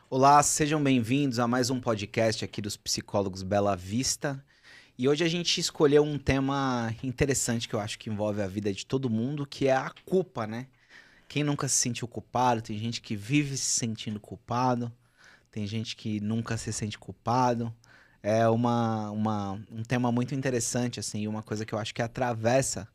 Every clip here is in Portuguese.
Olá, sejam bem-vindos a mais um podcast aqui dos Psicólogos Bela Vista. E hoje a gente escolheu um tema interessante que eu acho que envolve a vida de todo mundo, que é a culpa, né? Quem nunca se sentiu culpado? Tem gente que vive se sentindo culpado, tem gente que nunca se sente culpado. É um tema muito interessante, assim, uma coisa que eu acho que atravessa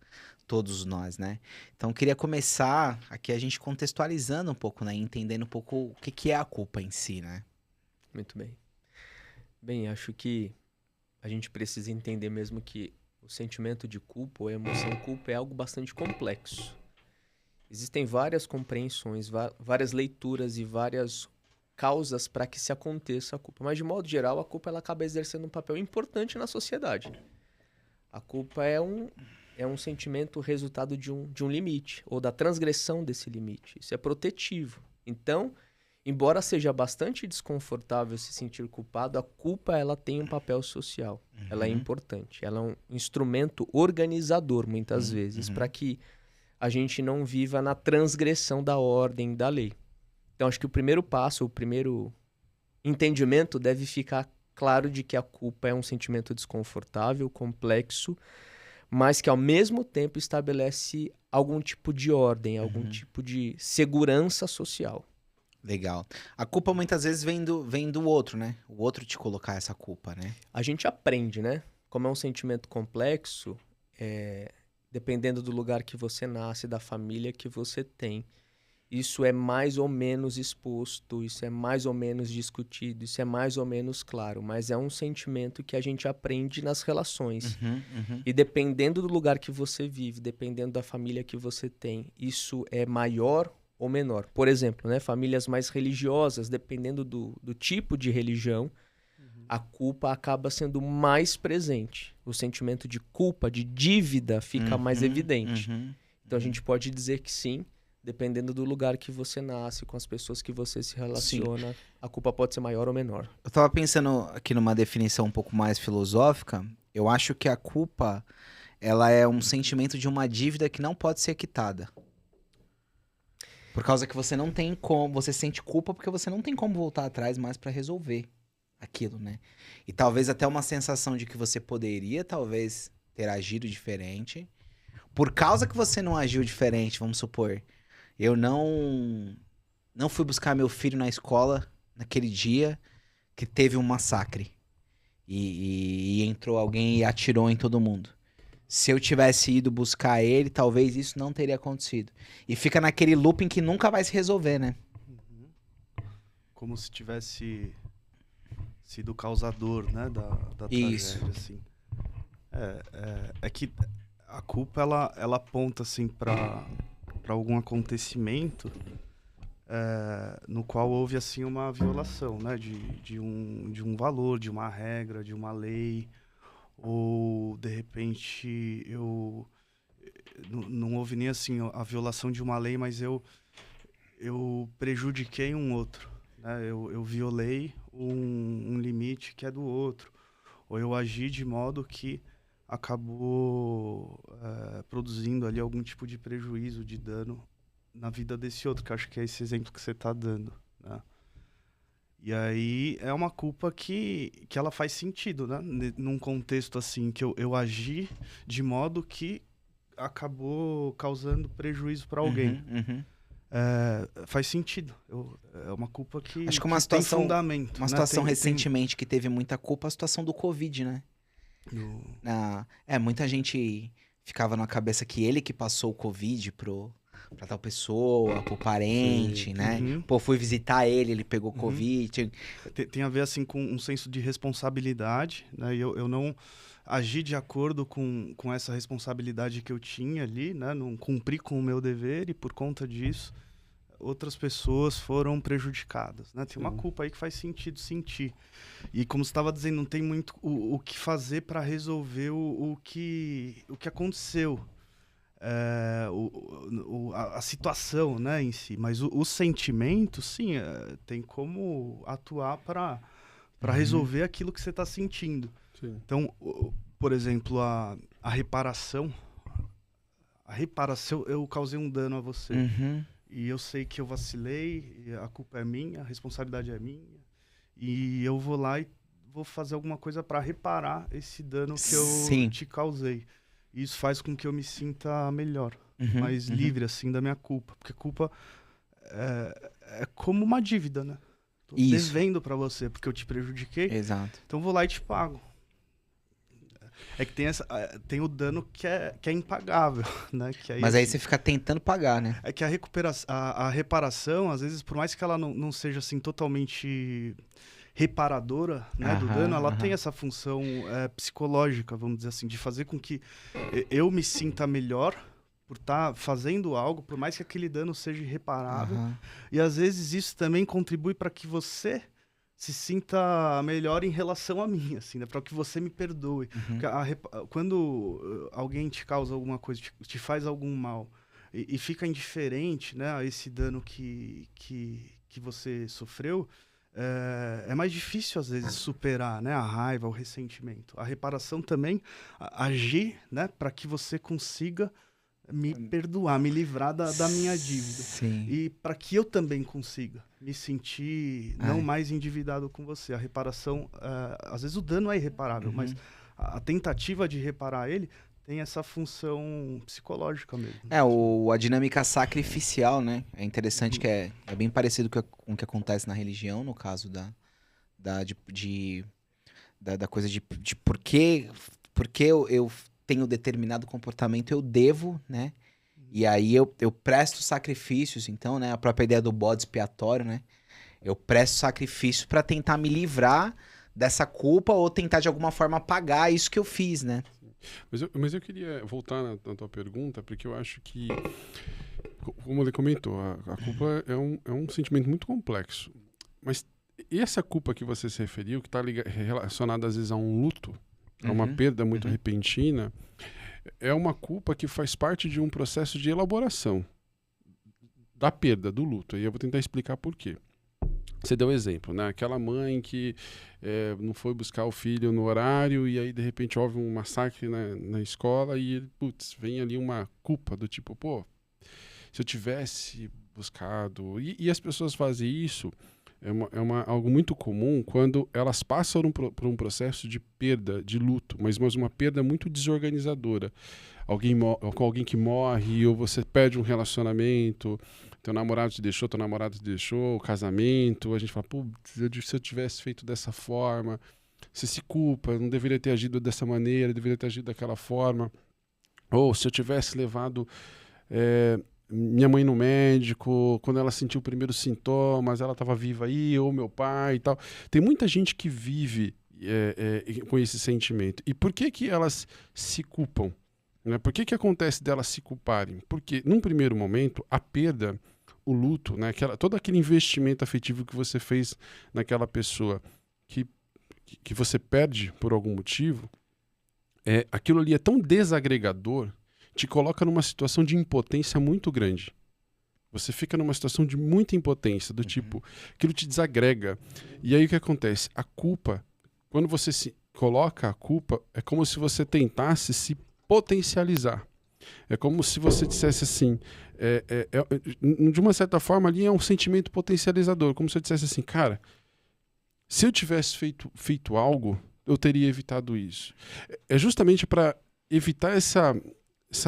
todos nós, né? Então, eu queria começar aqui a gente contextualizando um pouco, né? Entendendo um pouco o que que é a culpa em si, né? Muito bem. Bem, acho que a gente precisa entender mesmo que o sentimento de culpa ou a emoção culpa é algo bastante complexo. Existem várias compreensões, várias leituras e várias causas para que se aconteça a culpa. Mas, de modo geral, a culpa ela acaba exercendo um papel importante na sociedade. A culpa é um sentimento resultado de um limite, ou da transgressão desse limite. Isso é protetivo. Então, embora seja bastante desconfortável se sentir culpado, a culpa ela tem um papel social. Ela é importante. Ela é um instrumento organizador, muitas vezes, para que a gente não viva na transgressão da ordem da lei. Então, acho que o primeiro passo, o primeiro entendimento deve ficar claro de que a culpa é um sentimento desconfortável, complexo, mas que ao mesmo tempo estabelece algum tipo de ordem, algum tipo de segurança social. Legal. A culpa muitas vezes vem do outro, né? O outro te colocar essa culpa, né? A gente aprende, né? Como é um sentimento complexo, dependendo do lugar que você nasce, da família que você tem, isso é mais ou menos exposto, isso é mais ou menos discutido, isso é mais ou menos claro, mas é um sentimento que a gente aprende nas relações. E dependendo do lugar que você vive, dependendo da família que você tem, isso é maior ou menor. Por exemplo, né, famílias mais religiosas, dependendo do tipo de religião, a culpa acaba sendo mais presente. O sentimento de culpa, de dívida, fica mais evidente. Então a gente pode dizer que sim, dependendo do lugar que você nasce, com as pessoas que você se relaciona, a culpa pode ser maior ou menor. Eu tava pensando aqui numa definição um pouco mais filosófica. Eu acho que a culpa, ela é um sentimento de uma dívida que não pode ser quitada. Por causa que você não tem como, você sente culpa porque você não tem como voltar atrás mais pra resolver aquilo, né? E talvez até uma sensação de que você poderia, talvez, ter agido diferente. Por causa que você não agiu diferente, vamos supor, eu não fui buscar meu filho na escola naquele dia que teve um massacre e entrou alguém e atirou em todo mundo. Se eu tivesse ido buscar ele, talvez isso não teria acontecido. E fica naquele looping que nunca vai se resolver, né? Como se tivesse sido o causador, né, da Isso. tragédia, assim. É que a culpa, ela aponta, assim, para algum acontecimento no qual houve, assim, uma violação, né, de um valor, de uma regra, de uma lei, ou, de repente, não houve nem, assim, a violação de uma lei, mas eu prejudiquei um outro, né? Eu violei um limite que é do outro, ou eu agi de modo que acabou produzindo ali algum tipo de prejuízo, de dano na vida desse outro, que eu acho que é esse exemplo que você está dando, né? E aí é uma culpa que ela faz sentido, né? Num contexto assim, que eu agi de modo que acabou causando prejuízo para alguém. Faz sentido. É uma culpa que, Acho que que tem fundamento. uma né? situação recentemente que teve muita culpa, a situação do Covid, né? Muita gente ficava na cabeça que ele que passou o Covid pra tal pessoa, pro parente, Sim. né? Uhum. Pô, fui visitar ele, ele pegou Covid. Tem a ver assim com um senso de responsabilidade, né? E eu não agi de acordo com essa responsabilidade que eu tinha ali, né? Não cumpri com o meu dever e por conta disso outras pessoas foram prejudicadas, né? Tem uma culpa aí que faz sentido sentir. E como você estava dizendo, não tem muito o que fazer para resolver o que aconteceu. A situação, né, em si. Mas o sentimento, sim, tem como atuar para resolver aquilo que você está sentindo. Sim. Então, por exemplo, a reparação, eu causei um dano a você. e eu sei que eu vacilei, e a culpa é minha, a responsabilidade é minha, e eu vou lá e vou fazer alguma coisa para reparar esse dano que eu te causei. E isso faz com que eu me sinta melhor, mais livre, assim, da minha culpa. Porque culpa é como uma dívida, né? Tô devendo para você, porque eu te prejudiquei. Exato. Então eu vou lá e te pago. É que tem o dano que é impagável, né? Que Mas aí você fica tentando pagar, né? É que a reparação, às vezes, por mais que ela não seja assim totalmente reparadora, né, do dano, ela tem essa função psicológica, vamos dizer assim, de fazer com que eu me sinta melhor por estar fazendo algo, por mais que aquele dano seja irreparável. E às vezes isso também contribui para que você se sinta melhor em relação a mim, assim, né? Para que você me perdoe. Porque quando alguém te causa alguma coisa, te faz algum mal e fica indiferente, né, a esse dano que você sofreu, é mais difícil às vezes superar, né, a raiva, o ressentimento. A reparação também agir, né, para que você consiga me perdoar, me livrar da minha dívida. Sim. E para que eu também consiga me sentir não mais endividado com você. A reparação, às vezes o dano é irreparável, mas a tentativa de reparar ele tem essa função psicológica mesmo. A dinâmica sacrificial, né? É interessante que é bem parecido com o que acontece na religião, no caso da coisa de por que eu tenho determinado comportamento, eu devo, né? E aí eu presto sacrifícios, então, né? A própria ideia do bode expiatório, né? Eu presto sacrifício para tentar me dessa culpa ou tentar de alguma forma pagar isso que eu fiz, né? Mas eu queria voltar na tua pergunta, porque eu acho que, como ele comentou, a culpa é um sentimento muito complexo. Mas e essa culpa que você se referiu, que está relacionada às vezes a um luto, a uma perda muito repentina, é uma culpa que faz parte de um processo de elaboração da perda, do luto. E eu vou tentar explicar por quê. Você deu exemplo, né? Aquela mãe que não foi buscar o filho no horário e aí de repente houve um massacre na escola e, putz, vem ali uma culpa do tipo, pô, se eu tivesse buscado... E as pessoas fazem isso, algo muito comum quando elas passam por um processo de perda, de luto, mas uma perda muito desorganizadora. Com alguém que morre, ou você perde um relacionamento, teu namorado te deixou, o casamento, a gente fala, pô, se eu tivesse feito dessa forma, você se culpa, não deveria ter agido dessa maneira, deveria ter agido daquela forma. Ou se eu tivesse levado minha mãe no médico, quando ela sentiu o primeiro sintomas, ela estava viva aí, ou meu pai e tal. Tem muita gente que vive com esse sentimento. E por que elas se culpam? Né? Por que acontece delas se culparem? Porque, num primeiro momento, a perda, o luto, né? Todo aquele investimento afetivo que você fez naquela pessoa, que você perde por algum motivo, aquilo ali é tão desagregador, te coloca numa situação de impotência muito grande. Você fica numa situação de muita impotência, do tipo, aquilo te desagrega. E aí o que acontece? A culpa, quando você se coloca a culpa, é como se você tentasse se potencializar. É como se você dissesse assim, de uma certa forma ali é um sentimento potencializador, como se eu dissesse assim, cara, se eu tivesse feito algo, eu teria evitado isso. É justamente para evitar essa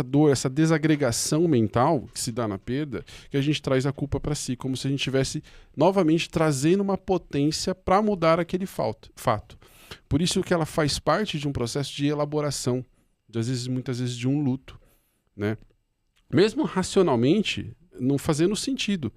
dor, essa desagregação mental que se dá na perda, que a gente traz a culpa para si, como se a gente estivesse novamente trazendo uma potência para mudar aquele fato. Por isso que ela faz parte de um processo de elaboração, muitas vezes de um luto, né? Mesmo racionalmente, não fazendo sentido,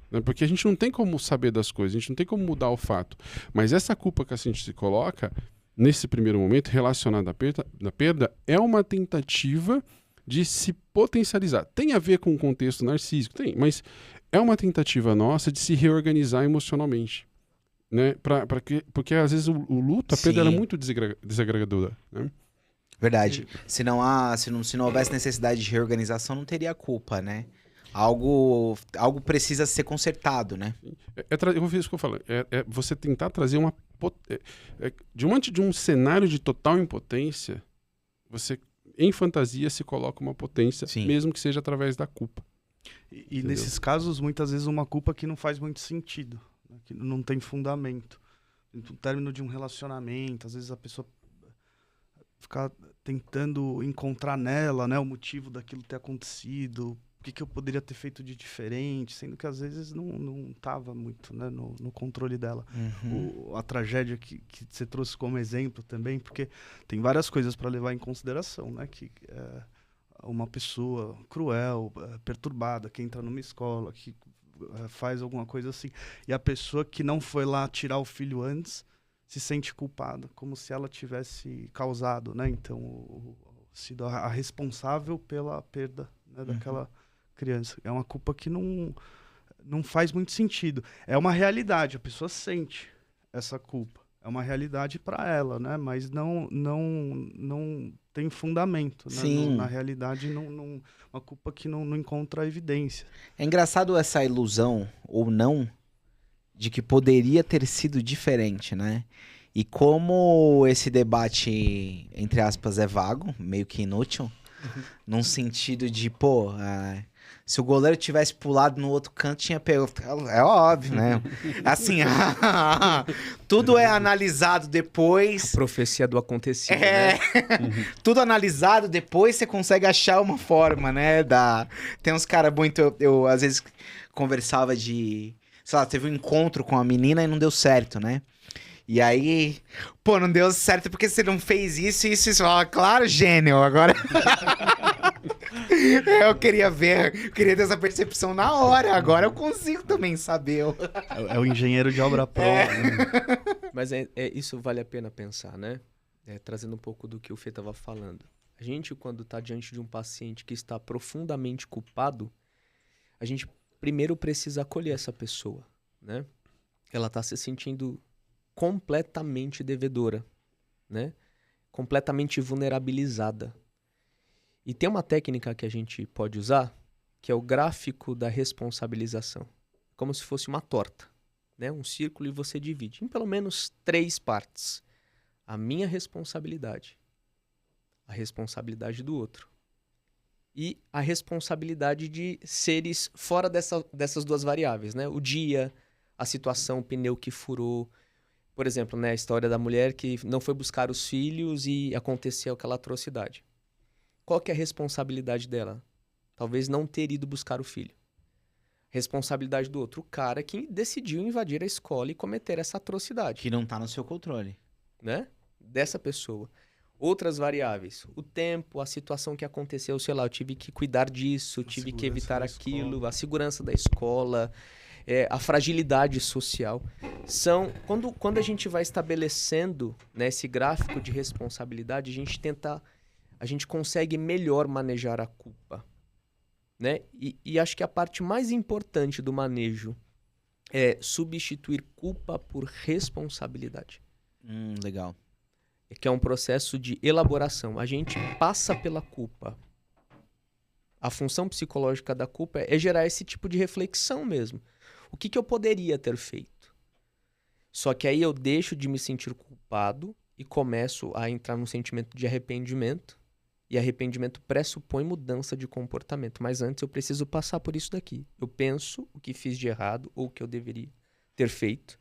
né? Porque a gente não tem como saber das coisas, a gente não tem como mudar o fato. Mas essa culpa que a gente se coloca, nesse primeiro momento, relacionada à perda, é uma tentativa de se potencializar. Tem a ver com o contexto narcísico? Tem, mas é uma tentativa nossa de se reorganizar emocionalmente. Né? Porque às vezes o luto, a perda, ela é muito desagregadora. Né? Verdade. Se não houvesse necessidade de reorganização, não teria culpa, né? Algo precisa ser consertado, né? Eu vou ver isso que eu falo. Você tentar trazer diante de um cenário de total impotência, você, em fantasia, se coloca uma potência, mesmo que seja através da culpa. E nesses casos, muitas vezes, uma culpa que não faz muito sentido, né? Que não tem fundamento. No término de um relacionamento, às vezes a pessoa fica tentando encontrar nela, né, o motivo daquilo ter acontecido, o que eu poderia ter feito de diferente, sendo que às vezes não estava muito, né, no controle dela. A tragédia que você trouxe como exemplo também, porque tem várias coisas para levar em consideração, né, que uma pessoa cruel, perturbada, que entra numa escola, que faz alguma coisa assim, e a pessoa que não foi lá tirar o filho antes se sente culpada, como se ela tivesse causado, né? Então, sido a responsável pela perda, né, daquela criança. É uma culpa que não faz muito sentido. É uma realidade, a pessoa sente essa culpa. É uma realidade para ela, né? Mas não tem fundamento, né? Sim. Na realidade, uma culpa que não encontra evidência. É engraçado essa ilusão, ou não, de que poderia ter sido diferente, né? E como esse debate, entre aspas, é vago, meio que inútil, num sentido de, pô, se o goleiro tivesse pulado no outro canto, tinha pego. É óbvio, né? Assim, tudo é analisado depois. A profecia do acontecido, né? Tudo analisado depois, você consegue achar uma forma, né? Tem uns caras muito. Eu às vezes conversava de. Sei lá, teve um encontro com a menina e não deu certo, né? E aí, pô, não deu certo porque você não fez isso e isso. Claro, gênio, agora. Eu queria ter essa percepção na hora, agora eu consigo também saber. É o engenheiro de obra pronta. Né? Mas isso vale a pena pensar, né? Trazendo um pouco do que o Fê estava falando. A gente, quando está diante de um paciente que está profundamente culpado, a gente primeiro precisa acolher essa pessoa, né? Ela está se sentindo completamente devedora, né? Completamente vulnerabilizada. E tem uma técnica que a gente pode usar, que é o gráfico da responsabilização. Como se fosse uma torta, né? Um círculo, e você divide em pelo menos 3 partes. A minha responsabilidade, a responsabilidade do outro e a responsabilidade de seres fora dessas 2 variáveis, né? O dia, a situação, o pneu que furou. Por exemplo, né, a história da mulher que não foi buscar os filhos e aconteceu aquela atrocidade. Qual que é a responsabilidade dela? Talvez não ter ido buscar o filho. Responsabilidade do outro, o cara que decidiu invadir a escola e cometer essa atrocidade. Que não tá no seu controle. Né? Dessa pessoa. Outras variáveis. O tempo, a situação que aconteceu, sei lá, eu tive que cuidar disso, tive que evitar aquilo, a segurança da escola, a fragilidade social. Quando a gente vai estabelecendo, né, esse gráfico de responsabilidade, a gente consegue melhor manejar a culpa, né? E acho que a parte mais importante do manejo é substituir culpa por responsabilidade. Legal. Que é um processo de elaboração. A gente passa pela culpa. A função psicológica da culpa é gerar esse tipo de reflexão mesmo. O que eu poderia ter feito? Só que aí eu deixo de me sentir culpado e começo a entrar num sentimento de arrependimento. E arrependimento pressupõe mudança de comportamento. Mas antes eu preciso passar por isso daqui. Eu penso o que fiz de errado ou o que eu deveria ter feito.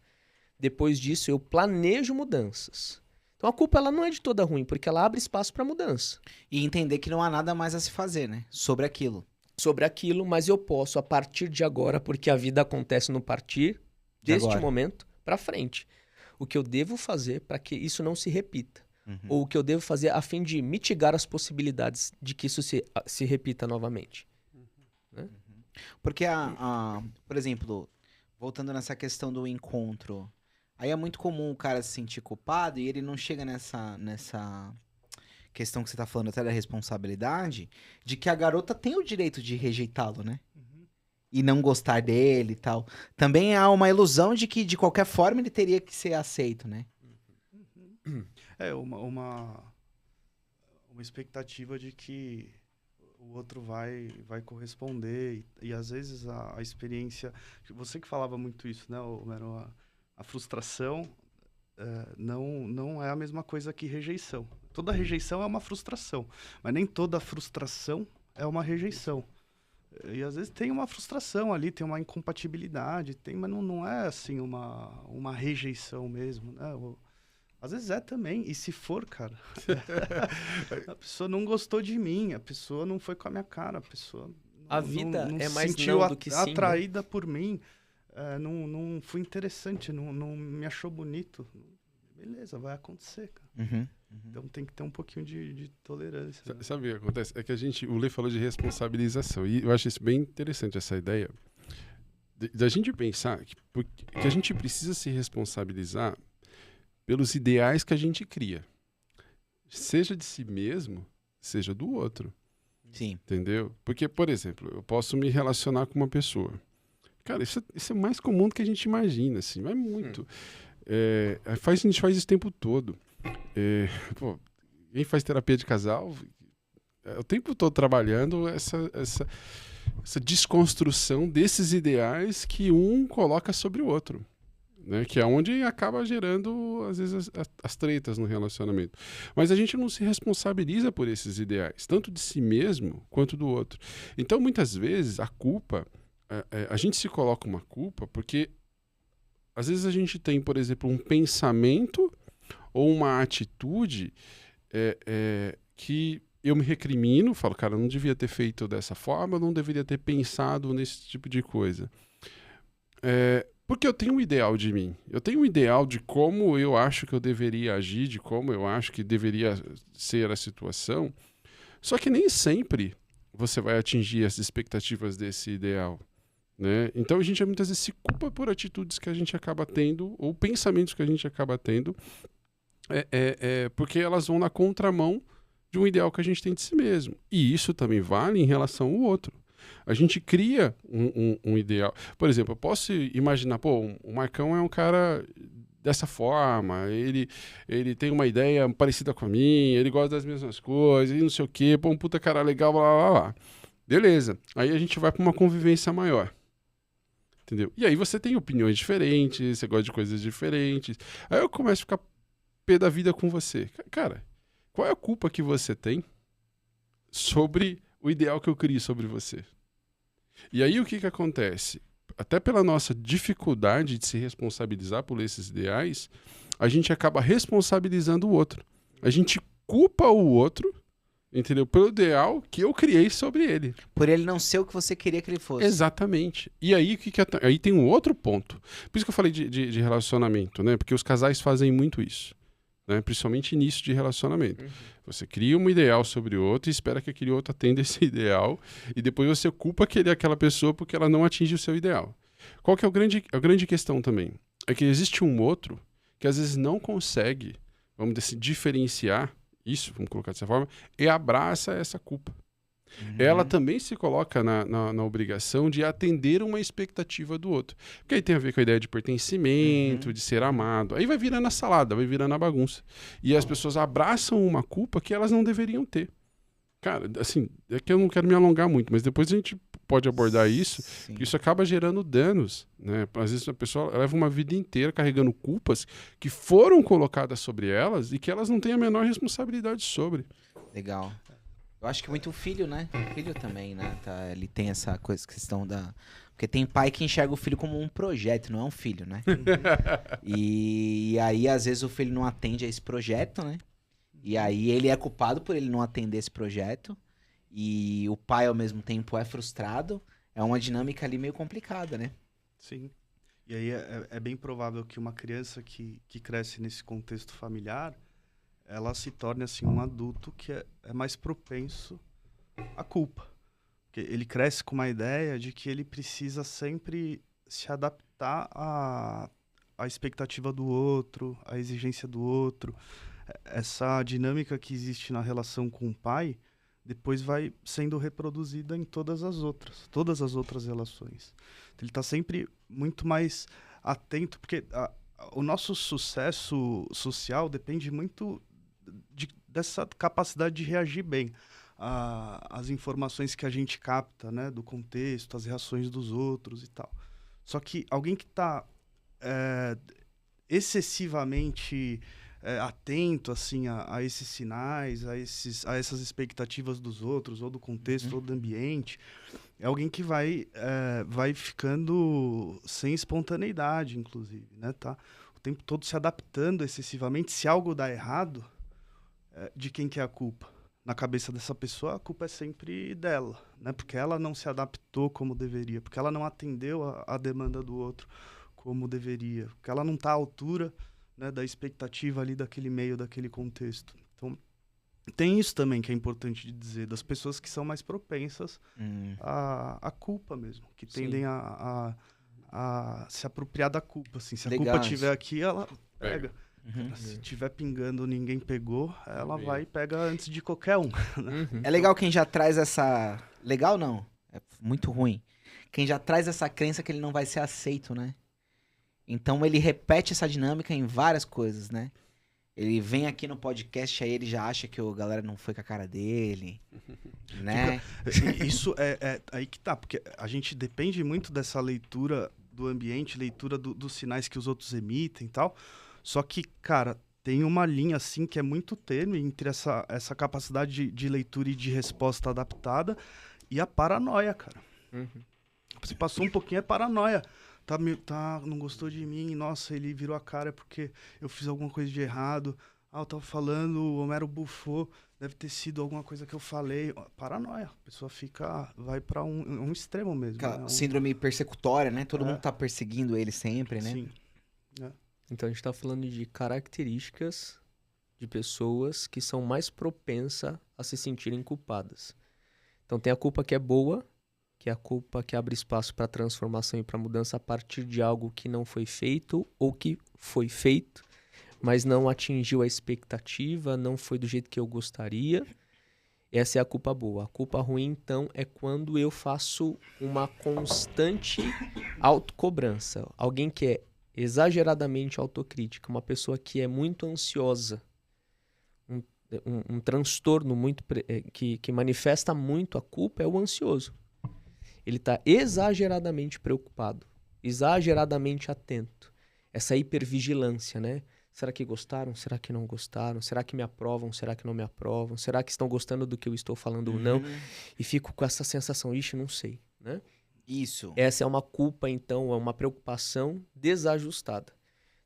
Depois disso, eu planejo mudanças. Então a culpa ela não é de toda ruim, porque ela abre espaço para mudança. E entender que não há nada mais a se fazer, né? Sobre aquilo. Sobre aquilo, mas eu posso, a partir de agora, porque a vida acontece no partir deste momento para frente. O que eu devo fazer para que isso não se repita. Ou o que eu devo fazer a fim de mitigar as possibilidades de que isso se repita novamente. Né? Porque, por exemplo, voltando nessa questão do encontro, aí é muito comum o cara se sentir culpado e ele não chega nessa questão que você tá falando até da responsabilidade, de que a garota tem o direito de rejeitá-lo, né? E não gostar dele e tal. Também há uma ilusão de que, de qualquer forma, ele teria que ser aceito, né? É uma expectativa de que o outro vai corresponder e às vezes a experiência... Você que falava muito isso, né, Homero? A frustração não é a mesma coisa que rejeição. Toda rejeição é uma frustração, mas nem toda frustração é uma rejeição. E às vezes tem uma frustração ali, tem uma incompatibilidade, mas não é assim uma rejeição mesmo, né? Às vezes é também, e se for, cara, a pessoa não gostou de mim, a pessoa não foi com a minha cara, a pessoa A vida não é se mais sentiu não do que sim, né? atraída por mim, não foi interessante, não me achou bonito. Beleza, vai acontecer, cara. Uhum. Então tem que ter um pouquinho de tolerância. Né? Sabe o que acontece? É que o Lê falou de responsabilização, e eu acho isso bem interessante, essa ideia da gente pensar que a gente precisa se responsabilizar pelos ideais que a gente cria. Seja de si mesmo, seja do outro. Sim. Entendeu? Porque, por exemplo, eu posso me relacionar com uma pessoa. Cara, isso é mais comum do que a gente imagina, assim. Mas é muito. A gente faz isso o tempo todo. Quem faz terapia de casal, o tempo todo trabalhando essa desconstrução desses ideais que um coloca sobre o outro. Né, que é onde acaba gerando, às vezes, as tretas no relacionamento. Mas a gente não se responsabiliza por esses ideais, tanto de si mesmo quanto do outro. Então, muitas vezes, a culpa, a gente se coloca uma culpa porque, às vezes, a gente tem, por exemplo, um pensamento ou uma atitude que eu me recrimino, falo, cara, eu não devia ter feito dessa forma, eu não deveria ter pensado nesse tipo de coisa. Porque eu tenho um ideal de mim. Eu tenho um ideal de como eu acho que eu deveria agir, de como eu acho que deveria ser a situação. Só que nem sempre você vai atingir as expectativas desse ideal. Né? Então a gente muitas vezes se culpa por atitudes que a gente acaba tendo, ou pensamentos que a gente acaba tendo, porque elas vão na contramão de um ideal que a gente tem de si mesmo. E isso também vale em relação ao outro. A gente cria um ideal. Por exemplo, eu posso imaginar, o Marcão é um cara dessa forma, ele tem uma ideia parecida com a minha, ele gosta das mesmas coisas, e não sei o quê, um puta cara legal, blá, blá, blá. Beleza. Aí a gente vai para uma convivência maior. Entendeu? E aí você tem opiniões diferentes, você gosta de coisas diferentes. Aí eu começo a ficar pé da vida com você. Cara, qual é a culpa que você tem sobre o ideal que eu criei sobre você? E aí o que acontece? Até pela nossa dificuldade de se responsabilizar por esses ideais, a gente acaba responsabilizando o outro. A gente culpa o outro, entendeu? Pelo ideal que eu criei sobre ele. Por ele não ser o que você queria que ele fosse. Exatamente. E aí, aí tem um outro ponto. Por isso que eu falei de relacionamento, né? Porque os casais fazem muito isso. Né? Principalmente início de relacionamento. Você cria um ideal sobre o outro e espera que aquele outro atenda esse ideal, e depois você culpa aquela pessoa porque ela não atinge o seu ideal. Qual que é a grande questão também? É que existe um outro que às vezes não consegue, vamos dizer, diferenciar isso, vamos colocar dessa forma, e abraça essa culpa. Ela também se coloca na obrigação de atender uma expectativa do outro. Porque aí tem a ver com a ideia de pertencimento, de ser amado. Aí vai virando a salada, vai virando a bagunça. E as pessoas abraçam uma culpa que elas não deveriam ter. Cara, assim, é que eu não quero me alongar muito, mas depois a gente pode abordar isso. Isso acaba gerando danos, né? Às vezes a pessoa leva uma vida inteira carregando culpas que foram colocadas sobre elas e que elas não têm a menor responsabilidade sobre. Legal. Eu acho que muito o filho, né? O filho também, né? Ele tem essa questão da... Porque tem pai que enxerga o filho como um projeto, não é um filho, né? E aí, às vezes, o filho não atende a esse projeto, né? E aí ele é culpado por ele não atender esse projeto. E o pai, ao mesmo tempo, é frustrado. É uma dinâmica ali meio complicada, né? Sim. E aí é bem provável que uma criança que cresce nesse contexto familiar, ela se torne assim um adulto que é mais propenso à culpa. Porque ele cresce com uma ideia de que ele precisa sempre se adaptar à expectativa do outro, à exigência do outro. Essa dinâmica que existe na relação com o pai depois vai sendo reproduzida em todas as outras relações. Então, ele está sempre muito mais atento, porque o nosso sucesso social depende muito dessa capacidade de reagir bem às informações que a gente capta, né, do contexto, as reações dos outros e tal. Só que alguém que está excessivamente atento assim, a esses sinais, a essas expectativas dos outros, ou do contexto, ou do ambiente, é alguém que vai ficando sem espontaneidade, inclusive, né? Tá o tempo todo se adaptando excessivamente. Se algo dá errado, de quem que é a culpa? Na cabeça dessa pessoa, a culpa é sempre dela, né? Porque ela não se adaptou como deveria, porque ela não atendeu a demanda do outro como deveria, porque ela não está à altura, né, da expectativa ali daquele meio, daquele contexto. Então, tem isso também que é importante de dizer, das pessoas que são mais propensas à culpa mesmo, que tendem a se apropriar da culpa. Assim. Se a culpa estiver aqui, ela pega. Se tiver pingando, ninguém pegou, ela vai e pega antes de qualquer um. Né? É legal quem já traz essa... Legal não, é muito ruim. Quem já traz essa crença que ele não vai ser aceito, né? Então ele repete essa dinâmica em várias coisas, né? Ele vem aqui no podcast, aí ele já acha que a galera não foi com a cara dele, né? Isso é aí que tá, porque a gente depende muito dessa leitura do ambiente, leitura dos sinais que os outros emitem e tal. Só que, cara, tem uma linha, assim, que é muito tênue entre essa capacidade de leitura e de resposta adaptada e a paranoia, cara. Você passou um pouquinho, é paranoia. Não gostou de mim, nossa, ele virou a cara porque eu fiz alguma coisa de errado. Eu tava falando, o Homero bufou, deve ter sido alguma coisa que eu falei. Paranoia, a pessoa vai pra um extremo mesmo. Né? Síndrome persecutória, né? Todo mundo tá perseguindo ele sempre, né? Sim. Então a gente está falando de características de pessoas que são mais propensas a se sentirem culpadas. Então tem a culpa que é boa, que é a culpa que abre espaço para transformação e para mudança a partir de algo que não foi feito ou que foi feito, mas não atingiu a expectativa, não foi do jeito que eu gostaria. Essa é a culpa boa. A culpa ruim, então, é quando eu faço uma constante autocobrança. Alguém que é exageradamente autocrítica, uma pessoa que é muito ansiosa, um transtorno muito que manifesta muito a culpa é o ansioso. Ele está exageradamente preocupado, exageradamente atento. Essa hipervigilância, né? Será que gostaram? Será que não gostaram? Será que me aprovam? Será que não me aprovam? Será que estão gostando do que eu estou falando ou não? E fico com essa sensação, ixi, não sei, né? Isso. Essa é uma culpa, então, é uma preocupação desajustada.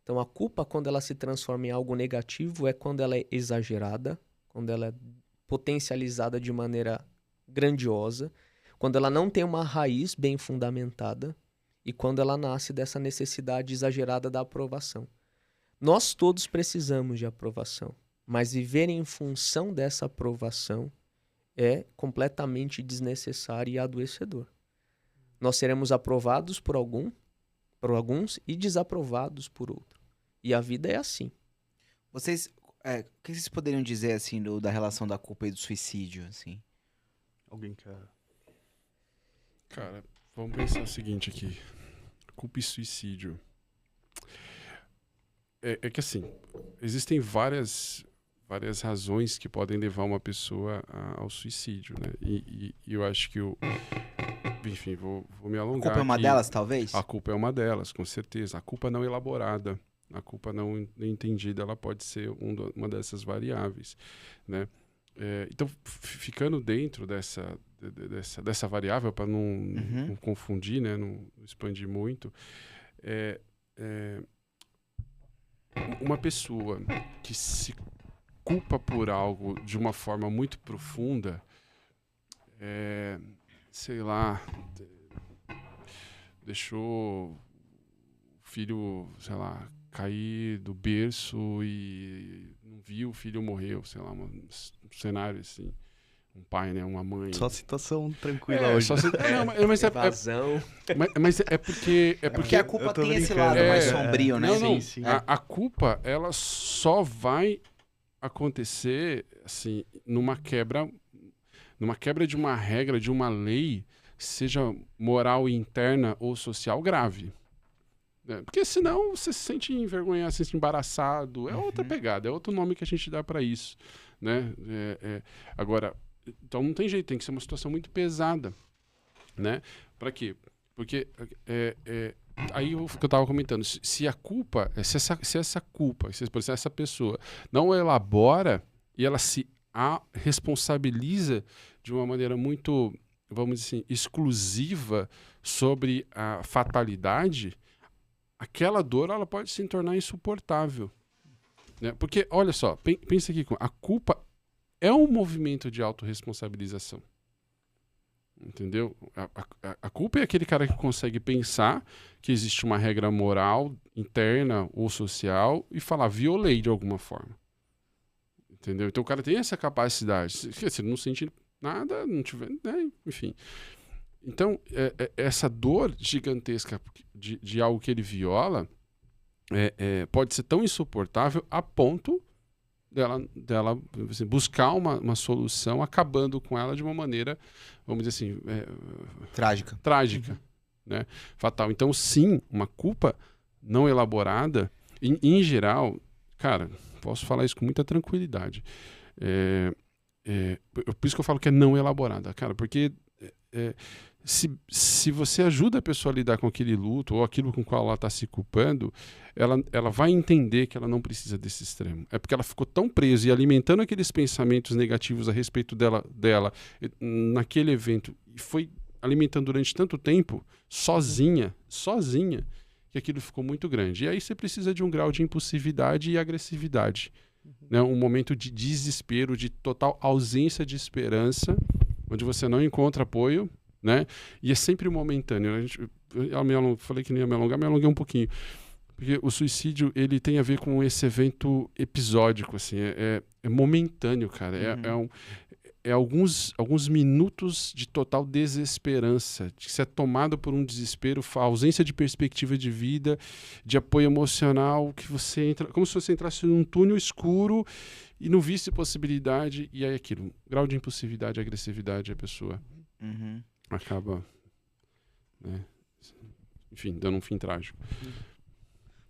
Então, a culpa, quando ela se transforma em algo negativo, é quando ela é exagerada, quando ela é potencializada de maneira grandiosa, quando ela não tem uma raiz bem fundamentada e quando ela nasce dessa necessidade exagerada da aprovação. Nós todos precisamos de aprovação, mas viver em função dessa aprovação é completamente desnecessário e adoecedor. Nós seremos aprovados por alguns e desaprovados por outros. E a vida é assim. Vocês, o que vocês poderiam dizer, assim, da relação da culpa e do suicídio, assim? Alguém quer... Cara, vamos pensar o seguinte aqui. Culpa e suicídio. É que, assim, existem várias razões que podem levar uma pessoa ao suicídio, né? E eu acho que enfim, vou me alongar. A culpa é uma delas, talvez? A culpa é uma delas, com certeza. A culpa não elaborada, a culpa não entendida, ela pode ser uma dessas variáveis, né? Então, ficando dentro dessa variável, para não confundir, né? Não expandir muito, uma pessoa que se culpa por algo de uma forma muito profunda, sei lá, deixou o filho, sei lá, cair do berço e não viu, o filho morreu, sei lá, um cenário assim. Um pai, né? Uma mãe. Só situação tranquila hoje. Mas é porque... É porque a culpa tem esse lado mais sombrio, né? Não, sim. A culpa, ela só vai acontecer, assim, numa quebra de uma regra, de uma lei, seja moral interna ou social grave. Porque senão você se sente envergonhado, se sente embaraçado. É outra pegada, é outro nome que a gente dá para isso, né? Agora, então não tem jeito, tem que ser uma situação muito pesada, né? Para quê? Porque aí o que eu estava comentando, se a culpa, se essa culpa, se essa pessoa não elabora e ela se responsabiliza de uma maneira muito vamos dizer assim, exclusiva sobre a fatalidade, aquela dor ela pode se tornar insuportável. Né? Porque, olha só, pensa aqui, a culpa é um movimento de autorresponsabilização. Entendeu? A culpa é aquele cara que consegue pensar que existe uma regra moral, interna ou social, e falar, violei de alguma forma. Entendeu? Então o cara tem essa capacidade. Se ele não sente nada, não tiver, né? Enfim. Então, essa dor gigantesca de algo que ele viola pode ser tão insuportável a ponto dela assim, buscar uma solução, acabando com ela de uma maneira, vamos dizer assim... Trágica, né? Fatal. Então, sim, uma culpa não elaborada, em geral, cara, posso falar isso com muita tranquilidade. Por isso que eu falo que é não elaborada, cara, porque se você ajuda a pessoa a lidar com aquele luto ou aquilo com o qual ela está se culpando, ela vai entender que ela não precisa desse extremo. É porque ela ficou tão presa e alimentando aqueles pensamentos negativos a respeito dela naquele evento, e foi alimentando durante tanto tempo, sozinha, que aquilo ficou muito grande. E aí você precisa de um grau de impulsividade e agressividade. Né? Um momento de desespero, de total ausência de esperança, onde você não encontra apoio, né? E é sempre momentâneo. Falei que não ia me alonguei um pouquinho. Porque o suicídio, ele tem a ver com esse evento episódico, assim, é momentâneo, cara. É alguns minutos de total desesperança, de ser tomado por um desespero, ausência de perspectiva de vida, de apoio emocional, que você entra, como se você entrasse num túnel escuro e não visse possibilidade, e aí aquilo, grau de impulsividade, agressividade, a pessoa acaba, né, enfim, dando um fim trágico.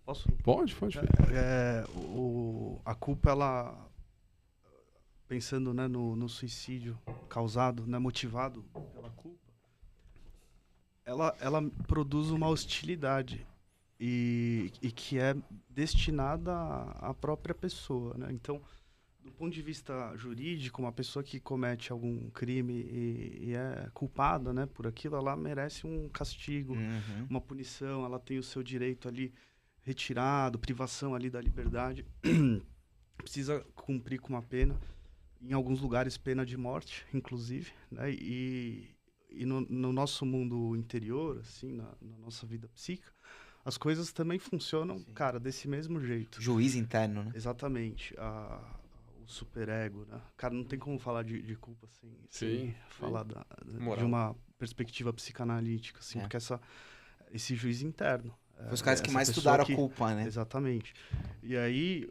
Posso? Pode. A culpa, ela... Pensando, né, no suicídio causado, né, motivado pela culpa, ela produz uma hostilidade e que é destinada à própria pessoa, né? Então, do ponto de vista jurídico, uma pessoa que comete algum crime e é culpada, né, por aquilo, ela merece um castigo, uma punição, ela tem o seu direito ali retirado, privação ali da liberdade, precisa cumprir com uma pena. Em alguns lugares, pena de morte, inclusive, né? E no nosso mundo interior, assim, na nossa vida psíquica, as coisas também funcionam, sim, cara, desse mesmo jeito. Juiz interno, né? Exatamente. O superego, né? Cara, não tem como falar de culpa sem falar de uma perspectiva psicanalítica, assim, porque esse juiz interno. Os caras que mais estudaram a culpa, né? Exatamente. E aí,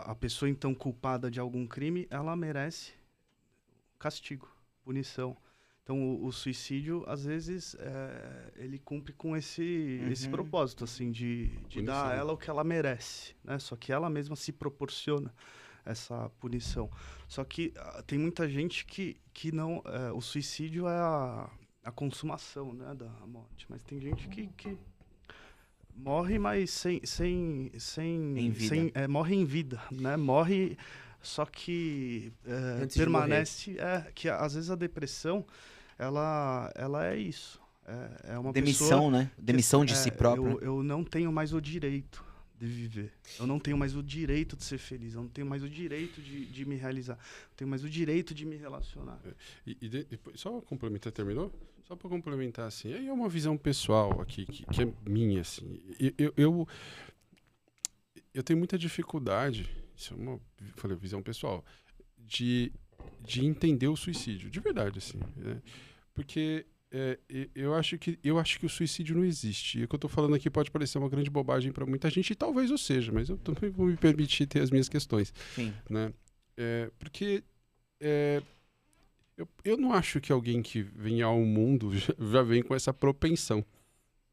a pessoa, então, culpada de algum crime, ela merece castigo, punição. Então, o suicídio, às vezes, ele cumpre com esse propósito, assim, de dar a ela o que ela merece, né? Só que ela mesma se proporciona essa punição. Só que tem muita gente que não... o suicídio é a consumação, né, da morte. Mas tem gente que morre, mas sem vida. Morre em vida, né? Morre, só que permanece... que às vezes a depressão, ela é isso. É uma demissão, pessoa, né? Demissão de si próprio. Eu não tenho mais o direito de viver. Eu não tenho mais o direito de ser feliz. Eu não tenho mais o direito de me realizar. Eu tenho mais o direito de me relacionar. Só complementar, terminou? Só para complementar, assim, aí é uma visão pessoal aqui, que é minha, assim. Eu tenho muita dificuldade, isso é uma visão pessoal, de entender o suicídio, de verdade, assim, né? Porque eu acho que o suicídio não existe. E o que eu estou falando aqui pode parecer uma grande bobagem para muita gente, e talvez eu seja, mas eu também vou me permitir ter as minhas questões. Sim. Né? Porque eu não acho que alguém que vem ao mundo já vem com essa propensão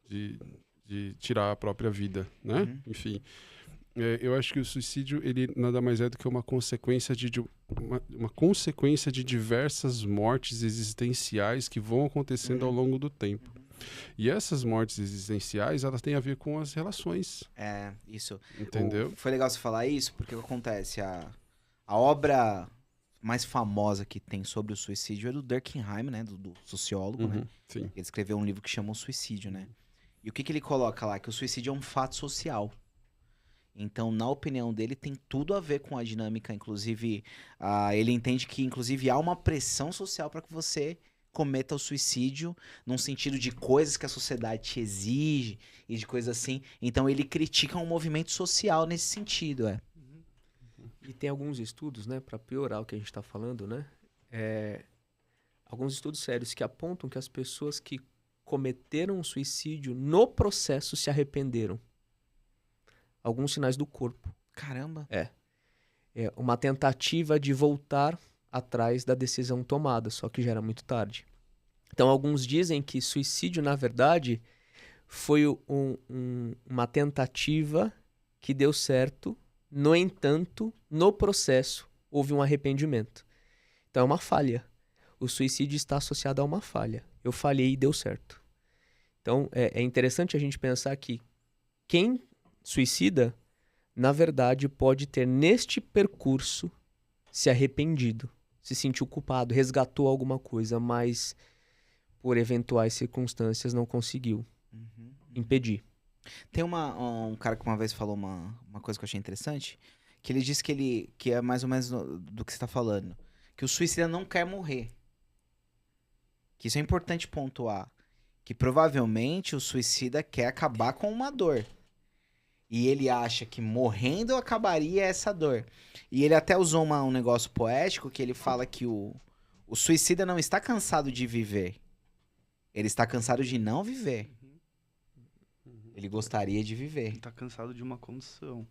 de tirar a própria vida, né? Enfim, eu acho que o suicídio, ele nada mais é do que uma consequência uma consequência de diversas mortes existenciais que vão acontecendo ao longo do tempo. E essas mortes existenciais, elas têm a ver com as relações. Isso. Entendeu? Foi legal você falar isso, porque o que acontece? A obra mais famosa que tem sobre o suicídio é do Durkheim, né? Do sociólogo, né? Sim. Ele escreveu um livro que chama O Suicídio, né? E o que ele coloca lá? Que o suicídio é um fato social. Então, na opinião dele, tem tudo a ver com a dinâmica. Inclusive, ele entende que, inclusive, há uma pressão social para que você cometa o suicídio, num sentido de coisas que a sociedade te exige e de coisas assim. Então, ele critica um movimento social nesse sentido, E tem alguns estudos, né, para piorar o que a gente está falando, né? Alguns estudos sérios que apontam que as pessoas que cometeram um suicídio no processo se arrependeram. Alguns sinais do corpo. Caramba. É uma tentativa de voltar atrás da decisão tomada, só que já era muito tarde. Então, alguns dizem que suicídio, na verdade, foi uma tentativa que deu certo. No entanto, no processo, houve um arrependimento. Então, é uma falha. O suicídio está associado a uma falha. Eu falhei e deu certo. Então, é interessante a gente pensar que quem suicida, na verdade, pode ter neste percurso se arrependido, se sentiu culpado, resgatou alguma coisa, mas por eventuais circunstâncias não conseguiu impedir. Tem um cara que uma vez falou uma coisa que eu achei interessante, que ele disse que é mais ou menos do que você está falando, que o suicida não quer morrer. Que isso é importante pontuar. Que provavelmente o suicida quer acabar com uma dor. E ele acha que morrendo acabaria essa dor. E ele até usou um negócio poético que ele fala que o suicida não está cansado de viver. Ele está cansado de não viver. Ele gostaria de viver. Ele tá cansado de uma condição.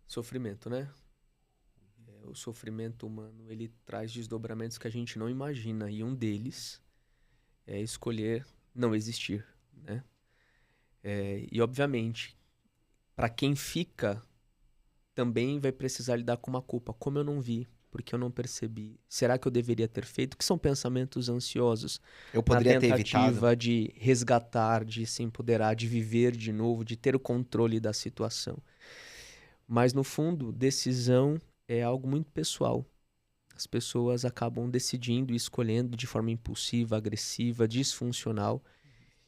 Sofrimento, né? O sofrimento humano, ele traz desdobramentos que a gente não imagina. E um deles é escolher não existir, né? E, obviamente, para quem fica, também vai precisar lidar com uma culpa. Como eu não vi? Porque eu não percebi? Será que eu deveria ter feito? Que são pensamentos ansiosos. Eu poderia ter evitado. Na tentativa de resgatar, de se empoderar, de viver de novo, de ter o controle da situação. Mas, no fundo, decisão é algo muito pessoal. As pessoas acabam decidindo e escolhendo de forma impulsiva, agressiva, disfuncional.